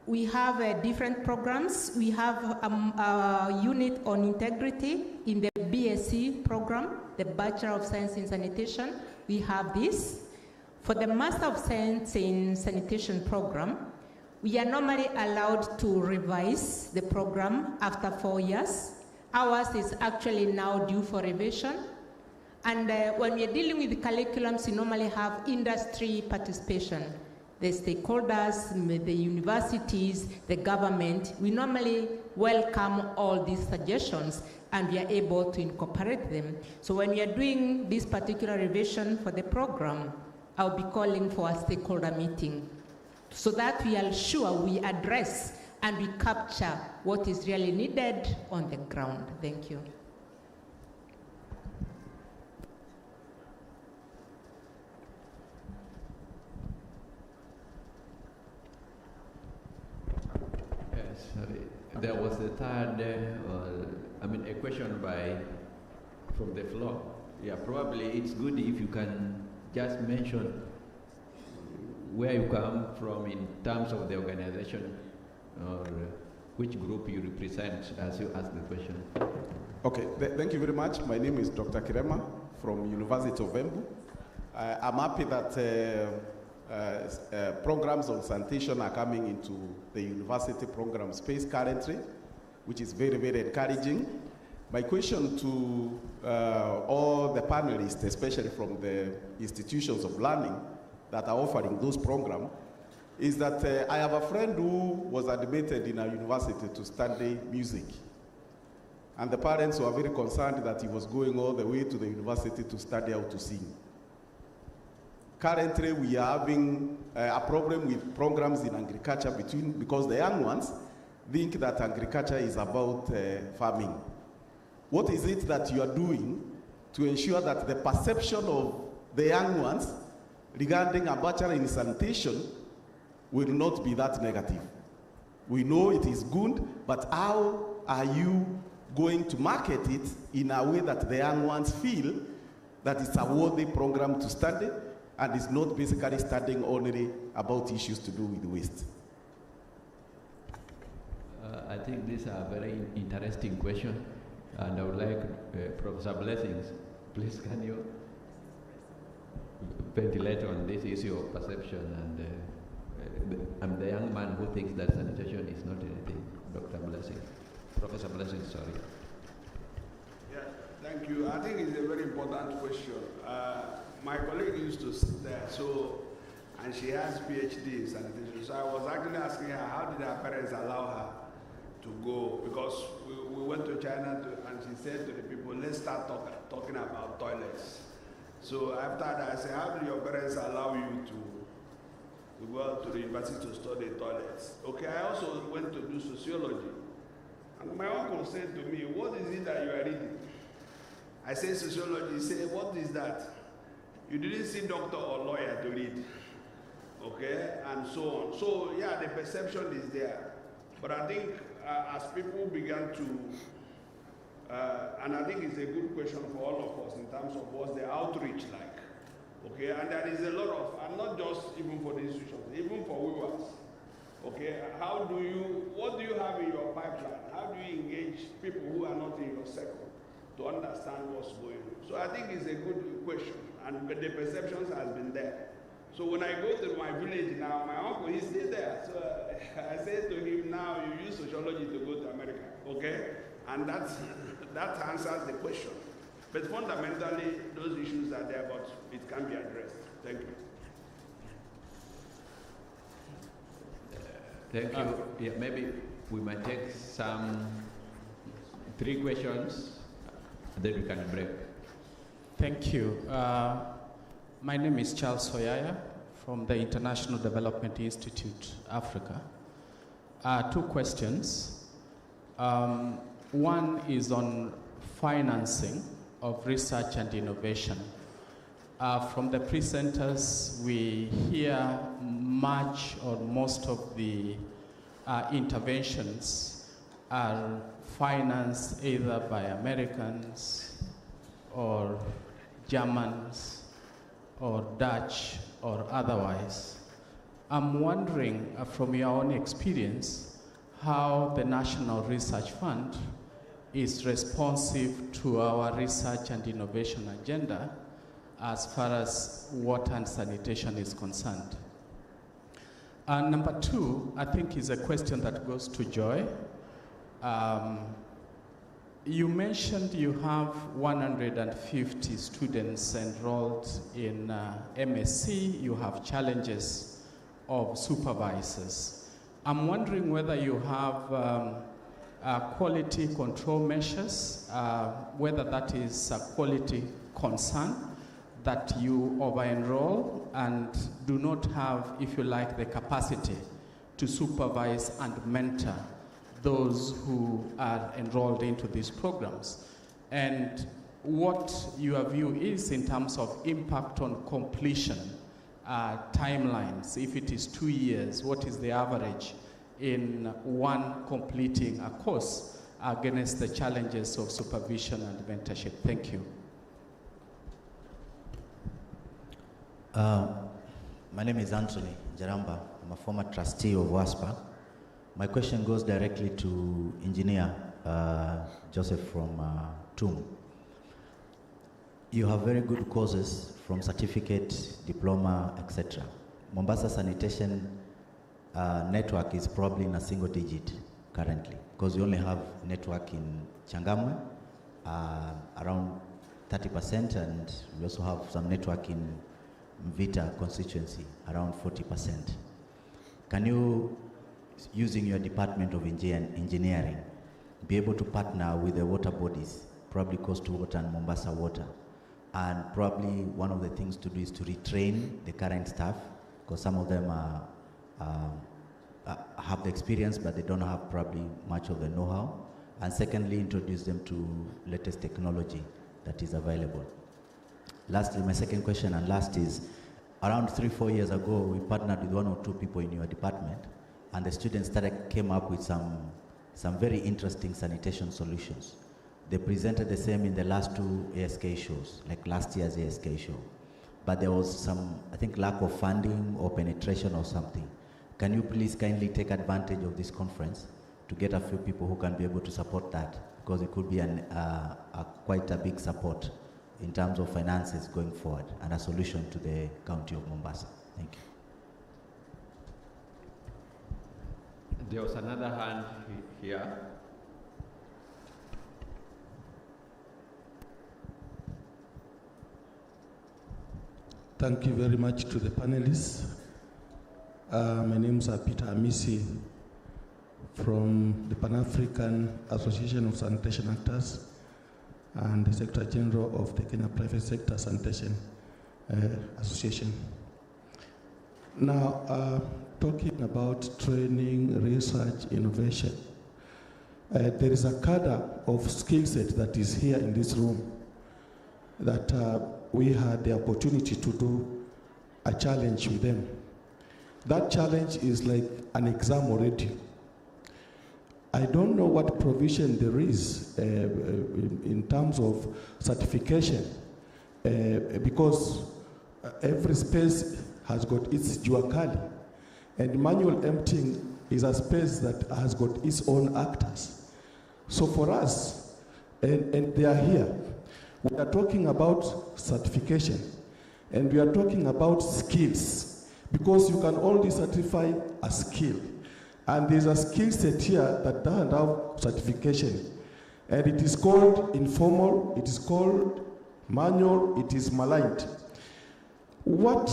We have different programs. We have a unit on integrity in the BSc program, the Bachelor of Science in Sanitation. We have this. For the Master of Science in Sanitation program, we are normally allowed to revise the program after 4 years. Ours is actually now due for revision. And when we are dealing with the curriculums, we normally have industry participation. The stakeholders, the universities, the government, we normally welcome all these suggestions and we are able to incorporate them. So when we are doing this particular revision for the program, I'll be calling for a stakeholder meeting so that we are sure we address and we capture what is really needed on the ground. Thank you. Yes, there was a third, a question from the floor. Yeah, probably it's good if you can just mention where you come from in terms of the organization or which group you represent as you ask the question. Okay, thank you very much. My name is Dr. Kirema from University of Embu. I'm happy that programs on sanitation are coming into the university program space currently, which is very, very encouraging. My question to all the panelists, especially from the institutions of learning that are offering those programs, is that I have a friend who was admitted in a university to study music. And the parents were very concerned that he was going all the way to the university to study how to sing. Currently, we are having a problem with programs in agriculture because the young ones think that agriculture is about farming. What is it that you are doing to ensure that the perception of the young ones regarding a bachelor in sanitation will not be that negative? We know it is good, but how are you going to market it in a way that the young ones feel that it's a worthy program to study and it's not basically studying only about issues to do with waste? I think these are very interesting questions, and I would like Professor Blessings, please can you ventilate on this issue of perception and I'm the young man who thinks that sanitation is not anything. Dr. Blessings. Professor Blessings, sorry. Yeah, thank you. I think it's a very important question. my colleague used to sit there, so, and she has PhD in sanitation. So I was actually asking her, how did her parents allow her to go? Because we went to China and she said to the people, let's start talking about toilets. So after that, I said, how do your parents allow you to go to the university to study toilets? Okay, I also went to do sociology. And my uncle said to me, what is it that you are reading? I said sociology. He said, what is that? You didn't see doctor or lawyer to read. Okay, and so on. So yeah, the perception is there. But I think as people began to, and I think it's a good question for all of us in terms of what's the outreach like. Okay, and there is a lot of, and not just even for the institutions, even for weavers. Okay, what do you have in your pipeline? How do you engage people who are not in your circle to understand what's going on? So I think it's a good question, and the perceptions has been there. So when I go to my village now, my uncle, he's still there. So I say to him, now you use sociology to go to America, okay? And that answers the question. But fundamentally, those issues are there, but it can be addressed. Thank you. Thank you. Yeah, maybe we might take some 3 questions, and then we can break. Thank you. My name is Charles Soyaya from the International Development Institute, Africa. 2 questions. One is on financing of research and innovation. From the presenters, we hear much or most of the interventions are financed either by Americans or Germans or Dutch or otherwise. I'm wondering from your own experience how the National Research Fund is responsive to our research and innovation agenda as far as water and sanitation is concerned. Number 2, I think is a question that goes to Joy. You mentioned you have 150 students enrolled in MSc. You have challenges of supervisors. I'm wondering whether you have quality control measures, whether that is a quality concern, that you over-enroll and do not have, if you like, the capacity to supervise and mentor those who are enrolled into these programs, and what your view is in terms of impact on completion timelines. If it is 2 years, what is the average in one completing a course against the challenges of supervision and mentorship? Thank you. My name is Anthony Jaramba. I'm a former trustee of WASPA. My question goes directly to Engineer Joseph from TUM. You have very good courses from certificate, diploma, etc. Mombasa Sanitation network is probably in a single digit currently, because you only have network in Changamwe, around 30%, and we also have some network in Mvita constituency, around 40%. Can you, using your Department of Engineering, be able to partner with the water bodies, probably Coast Water and Mombasa Water? And probably one of the things to do is to retrain the current staff, because some of them have the experience, but they don't have probably much of the know-how. And secondly, introduce them to latest technology that is available. Lastly, my second question and last is, around 3-4 years ago, we partnered with 1 or 2 people in your department, and the students came up with some very interesting sanitation solutions. They presented the same in the last 2 ASK shows, like last year's ASK show. But there was some, I think, lack of funding or penetration or something. Can you please kindly take advantage of this conference to get a few people who can be able to support that? Because it could be quite a big support in terms of finances going forward and a solution to the county of Mombasa. Thank you. There was another hand here. Thank you very much to the panelists. My name is Peter Amisi from the Pan-African Association of Sanitation Actors and the Secretary General of the Kenya Private Sector Sanitation Association. Now, talking about training, research, innovation, there is a cadre of skill set that is here in this room that we had the opportunity to do a challenge with them. That challenge is like an exam already. I don't know what provision there is in terms of certification because every space has got its juakali, and manual emptying is a space that has got its own actors. So for us, and they are here, we are talking about certification, and we are talking about skills, because you can only certify a skill. And there's a skill set here that doesn't have certification. And it is called informal, it is called manual, it is maligned. What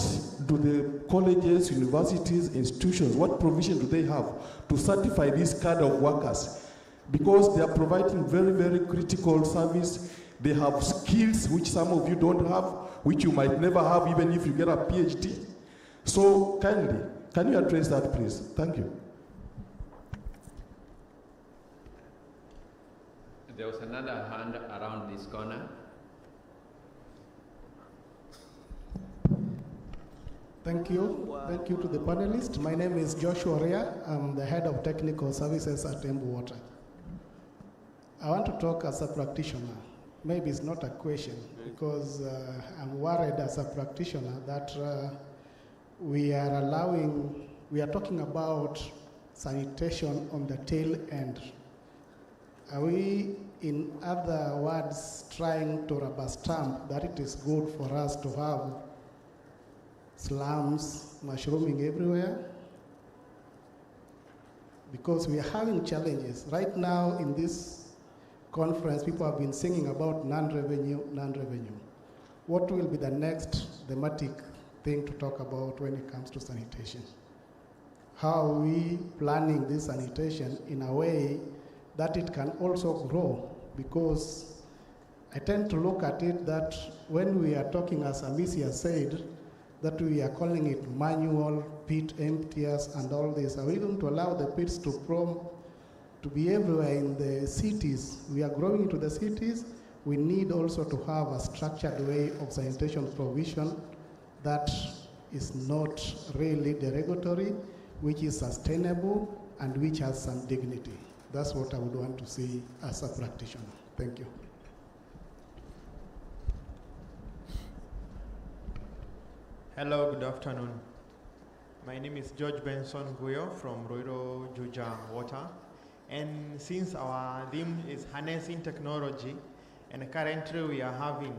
do the colleges, universities, institutions, what provision do they have to certify this kind of workers? Because they are providing very, very critical service. They have skills which some of you don't have, which you might never have even if you get a PhD. So kindly, can you address that, please? Thank you. There was another hand around this corner. Thank you. Thank you to the panelists. My name is Joshua Ria. I'm the head of technical services at Embu Water. I want to talk as a practitioner. Maybe it's not a question, because I'm worried as a practitioner that we are talking about sanitation on the tail end. Are we, in other words, trying to rubber stamp that it is good for us to have slums mushrooming everywhere? Because we are having challenges. Right now in this conference, people have been singing about non-revenue, non-revenue. What will be the next thematic thing to talk about when it comes to sanitation? How are we planning this sanitation in a way that it can also grow? Because I tend to look at it that when we are talking, as Amicia said, that we are calling it manual, pit emptiers and all this. Are we going to allow the pits to be everywhere in the cities? We are growing into the cities. We need also to have a structured way of sanitation provision that is not really derogatory, which is sustainable and which has some dignity. That's what I would want to see as a practitioner. Thank you. Hello, good afternoon. My name is George Benson Guyo from Roiro Juja Water. And since our theme is harnessing technology, and currently we are having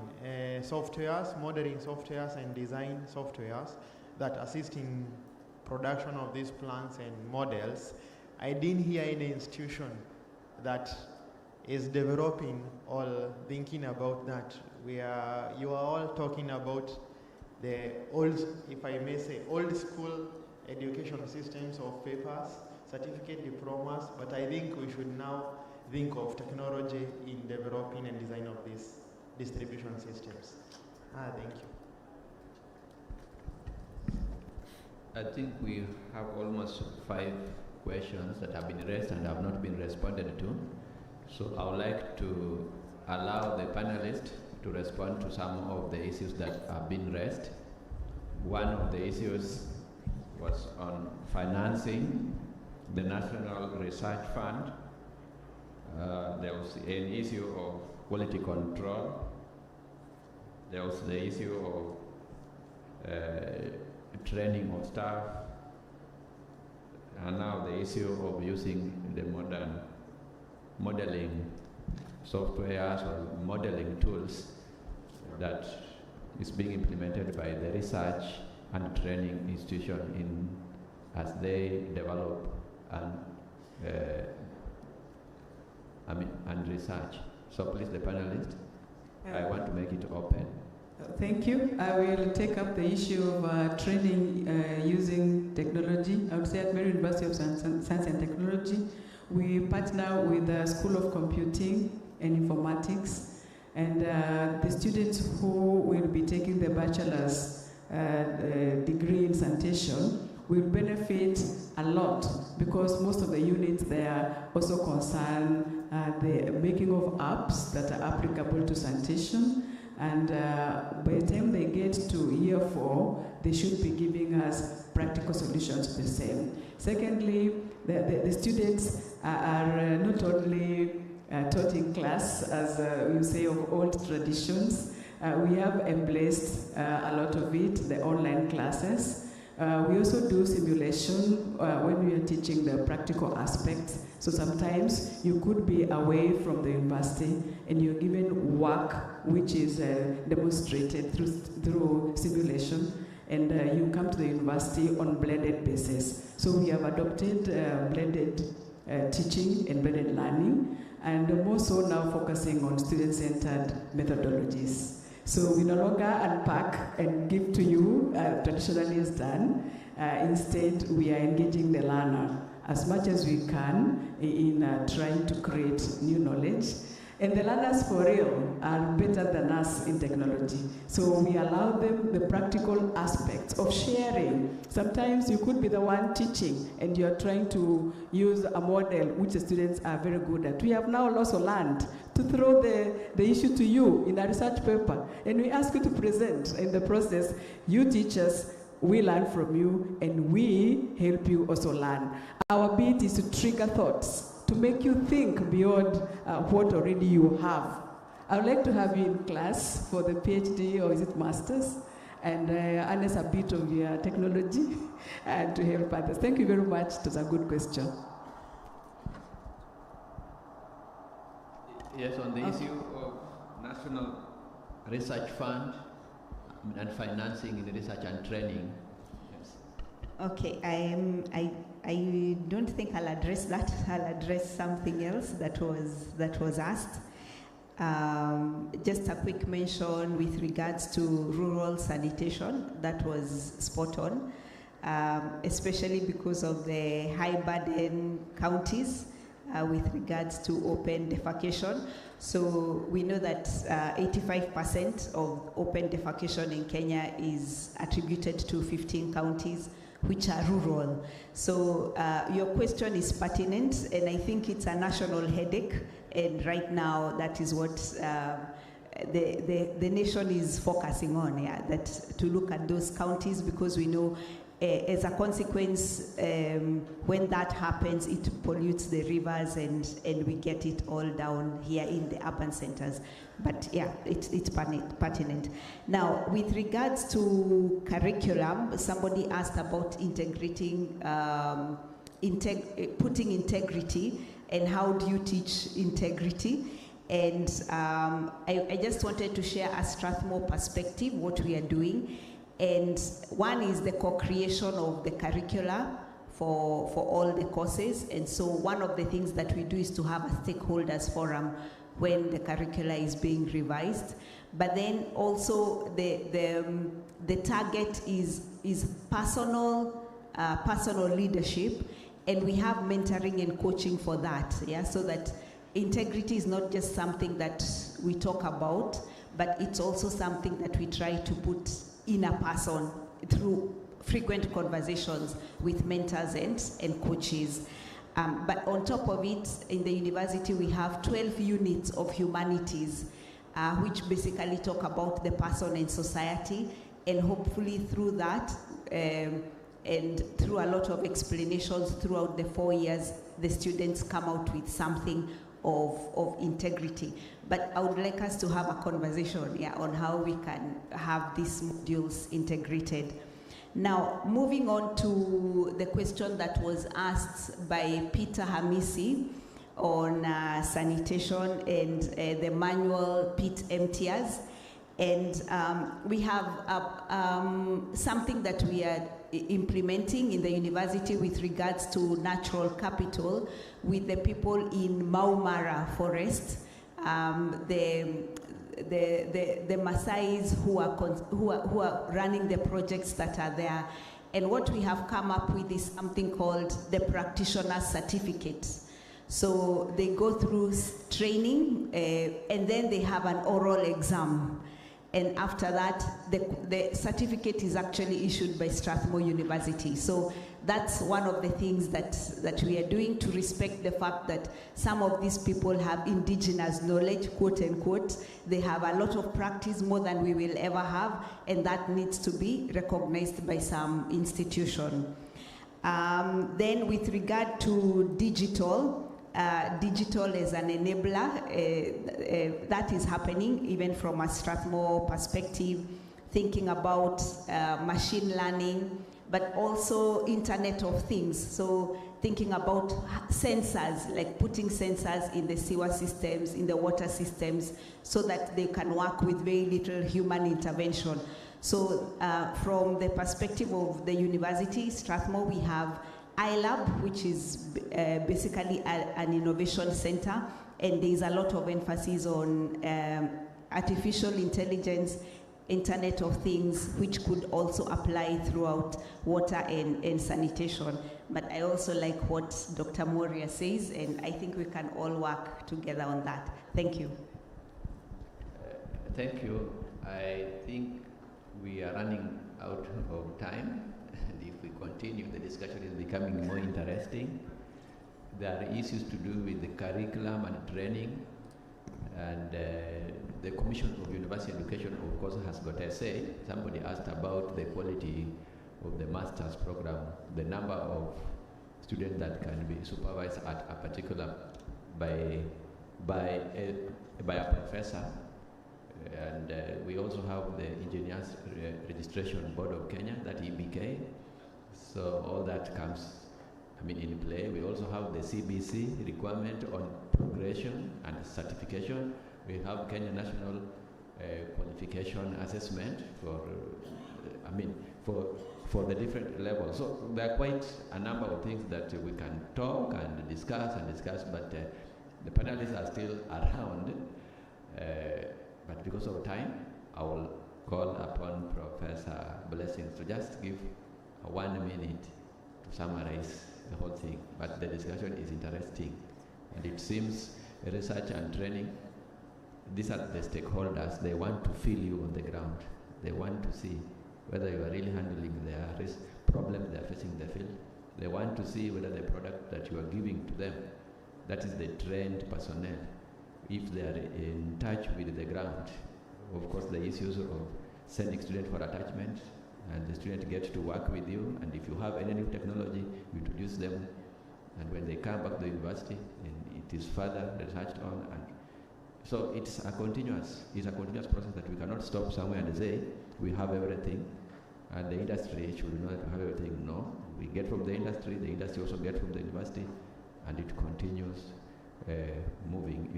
softwares, modeling softwares and design softwares that assist in production of these plans and models, I didn't hear any institution that is developing or thinking about that. You are all talking about the old, if I may say, old school education systems of papers, certificate diplomas, but I think we should now think of technology in developing and design of these distribution systems. Thank you. I think we have almost 5 questions that have been raised and have not been responded to. So I would like to allow the panelists to respond to some of the issues that have been raised. One of the issues was on financing the National Research Fund. There was an issue of quality control. There was the issue of training of staff, and now the issue of using the modern modeling softwares or modeling tools that is being implemented by the research and training institution as they develop and research. So please, the panelists, I want to make it open. Thank you. I will take up the issue of training using technology. I would say at Mary University of Science and Technology, we partner with the School of Computing and Informatics, and the students who will be taking the bachelor's degree in sanitation will benefit a lot, because most of the units there also concern the making of apps that are applicable to sanitation. And by the time they get to year 4, they should be giving us practical solutions to the same. Secondly, the students are not only taught in class, as you say, of old traditions. We have embraced a lot of it, the online classes. We also do simulation when we are teaching the practical aspects. So sometimes you could be away from the university and you're given work which is demonstrated through simulation, and you come to the university on blended basis. So we have adopted blended teaching and blended learning, and more so now focusing on student-centered methodologies. So we no longer unpack and give to you, traditionally is done. Instead, we are engaging the learner as much as we can in trying to create new knowledge. And the learners for real are better than us in technology. So we allow them the practical aspects of sharing. Sometimes you could be the one teaching and you're trying to use a model which the students are very good at. We have now also learned to throw the issue to you in a research paper, and we ask you to present. In the process, you teach us, we learn from you, and we help you also learn. Our bit is to trigger thoughts, to make you think beyond what already you have. I would like to have you in class for the PhD, or is it master's, and harness a bit of your technology and to help others. Thank you very much. It was a good question. Yes, on the issue of National Research Fund and financing in research and training. Yes. Okay, I don't think I'll address that. I'll address something else that was asked. Just a quick mention with regards to rural sanitation. That was spot on, especially because of the high burden counties with regards to open defecation. So we know that 85% of open defecation in Kenya is attributed to 15 counties, which are rural. So your question is pertinent, and I think it's a national headache, and right now that is what the nation is focusing on, yeah, that to look at those counties, because we know as a consequence, when that happens, it pollutes the rivers, and we get it all down here in the urban centers. But yeah, it's pertinent. Now, with regards to curriculum, somebody asked about integrating, putting integrity, and how do you teach integrity? And I just wanted to share a Strathmore perspective, what we are doing. And one is the co-creation of the curricula for all the courses. And so one of the things that we do is to have a stakeholders forum when the curricula is being revised. But then also the target is personal leadership, and we have mentoring and coaching for that, yeah, so that integrity is not just something that we talk about, but it's also something that we try to put in a person through frequent conversations with mentors and coaches. But on top of it, in the university, we have 12 units of humanities, which basically talk about the person and society, and hopefully through that, and through a lot of explanations throughout the 4 years, the students come out with something of integrity. But I would like us to have a conversation, yeah, on how we can have these modules integrated. Now, moving on to the question that was asked by Peter Hamisi on sanitation and the manual pit emptiers. And we have something that we are implementing in the university with regards to natural capital with the people in Mau Mara Forest. the Maasais who are running the projects that are there. And what we have come up with is something called the practitioner certificate. So they go through training and then they have an oral exam. And after that, the certificate is actually issued by Strathmore University. So that's one of the things that we are doing to respect the fact that some of these people have indigenous knowledge, quote unquote. They have a lot of practice, more than we will ever have, and that needs to be recognized by some institution. Then with regard to digital, digital as an enabler, that is happening even from a Strathmore perspective, thinking about machine learning, but also Internet of Things. So thinking about sensors, like putting sensors in the sewer systems, in the water systems, so that they can work with very little human intervention. So from the perspective of the university, Strathmore, we have iLab, which is basically an innovation center, and there's a lot of emphasis on artificial intelligence, Internet of Things, which could also apply throughout water and sanitation. But I also like what Dr. Moria says, and I think we can all work together on that. Thank you. Thank you. I think we are running out of time. If we continue, the discussion is becoming more interesting. There are issues to do with the curriculum and training, and the Commission of University Education, of course, has got a say. Somebody asked about the quality of the master's program, the number of students that can be supervised at a particular by a professor. And we also have the Engineers Registration Board of Kenya, that EBK. So all that comes, in play. We also have the CBC requirement on progression and certification. We have Kenya National Qualification Assessment for the different levels. So there are quite a number of things that we can talk and discuss, but the panelists are still around. But because of time, I will call upon Professor Blessings to just give 1 minute to summarize the whole thing. But the discussion is interesting, and it seems research and training, these are the stakeholders. They want to feel you on the ground. They want to see whether you are really handling their problems they are facing in the field. They want to see whether the product that you are giving to them, that is the trained personnel, if they are in touch with the ground. Of course, the issues of sending students for attachment, and the student gets to work with you, and if you have any new technology, you introduce them, and when they come back to the university, it is further researched on. And so it's a continuous process that we cannot stop somewhere and say we have everything, and the industry should know that we have everything. No, we get from the industry also gets from the university, and it continues moving.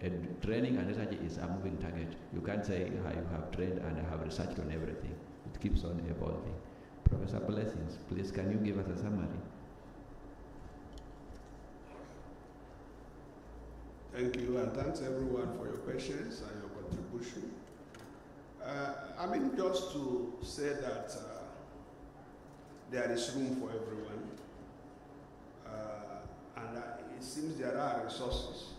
And training and research is a moving target. You can't say you have trained and have researched on everything. It keeps on evolving. Professor Blessings, please, can you give us a summary? Thank you, and thanks everyone for your questions and your contribution. Just to say that there is room for everyone, and it seems there are resources.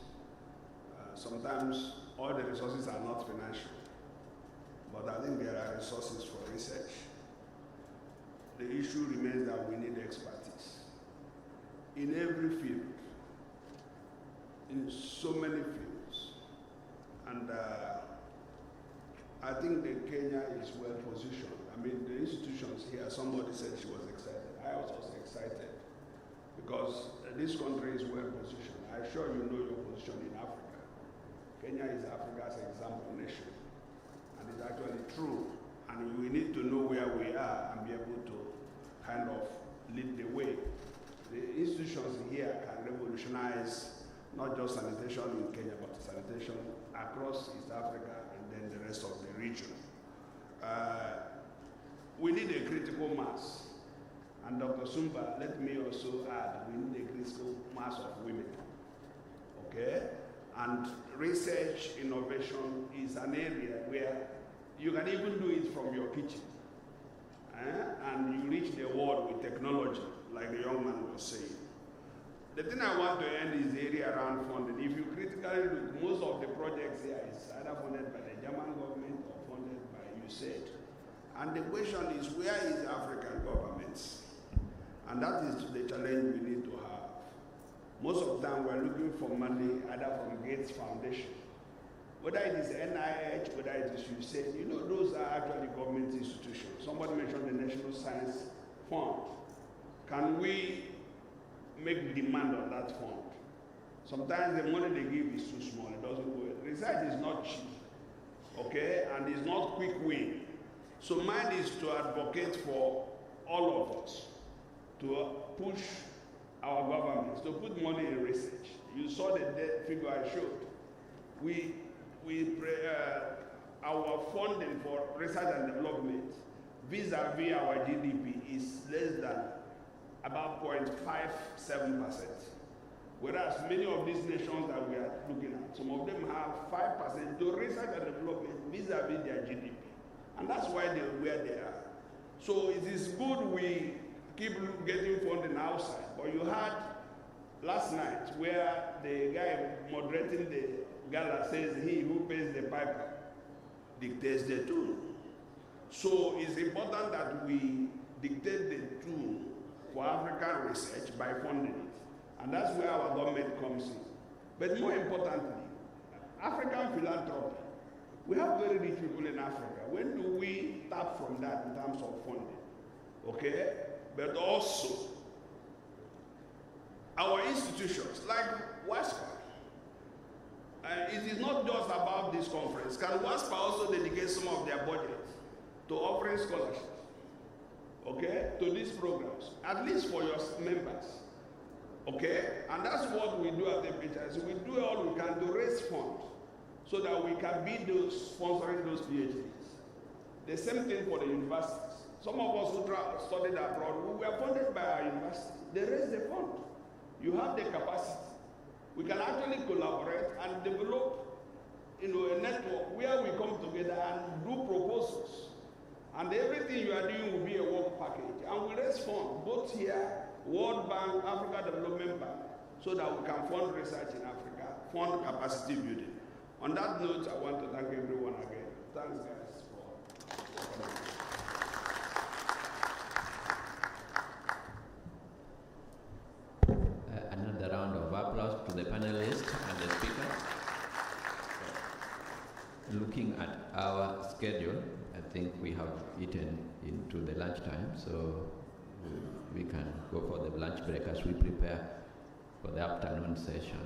Sometimes all the resources are not financial, but I think there are resources for research. The issue remains that we need expertise in every field, in so many fields. And I think that Kenya is well positioned. The institutions here, somebody said she was excited. I was also excited because this country is well positioned. I'm sure you know your position in Africa. Kenya is Africa's example nation, and it's actually true. And we need to know where we are and be able to kind of lead the way. The institutions here can revolutionize not just sanitation in Kenya, but sanitation across East Africa and then the rest of the region. We need a critical mass. And Dr. Sumba, let me also add, we need a critical mass of women. Okay? And research innovation is an area where you can even do it from your kitchen. And you reach the world with technology, like the young man was saying. The thing I want to end is the area around funding. If you critically look, most of the projects here is either funded by the German government or funded by USAID. And the question is, where is African governments? And that is the challenge we need to have. Most of the time we're looking for money either from Gates Foundation. Whether it is NIH, whether it is USAID, you know, those are actually government institutions. Somebody mentioned the National Science Fund. Can we make demand on that fund? Sometimes the money they give is too small, it doesn't go. Research is not cheap, okay, and it's not quick win. So mine is to advocate for all of us, to push our governments, to put money in research. You saw the debt figure I showed. Our funding for research and development vis-a-vis our GDP is less than about 0.57%. Whereas many of these nations that we are looking at, some of them have 5% to research and development vis-a-vis their GDP. And that's why they're where they are. So it is good we keep getting funding outside. But you had last night where the guy moderating the gala says he who pays the piper dictates the tune. So it's important that we dictate the tune for African research by funding it. And that's where our government comes in. But more importantly, African philanthropy. We have very rich people in Africa. When do we tap from that in terms of funding? Okay? But also, our institutions, like WASPA, it is not just about this conference. Can WASPA also dedicate some of their budget to offering scholarships, okay, to these programs, at least for your members, okay? And that's what we do at the PHS. We do all we can to raise funds so that we can be those sponsoring those PhDs. The same thing for the universities. Some of us who studied abroad, we were funded by our university. They raised the fund. You have the capacity. We can actually collaborate and develop, a network where we come together and do proposals. And everything you are doing will be a work package. And we raise funds, both here, World Bank, Africa Development Bank, so that we can fund research in Africa, fund capacity building. On that note, I want to thank everyone again. Thanks, guys, for coming. Another round of applause to the panelists and the speakers. Looking at our schedule, I think we have eaten into the lunchtime, so we can go for the lunch break as we prepare for the afternoon session.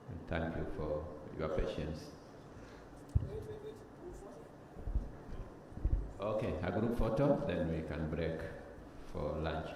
And thank you for your patience. Okay, a group photo, then we can break for lunch.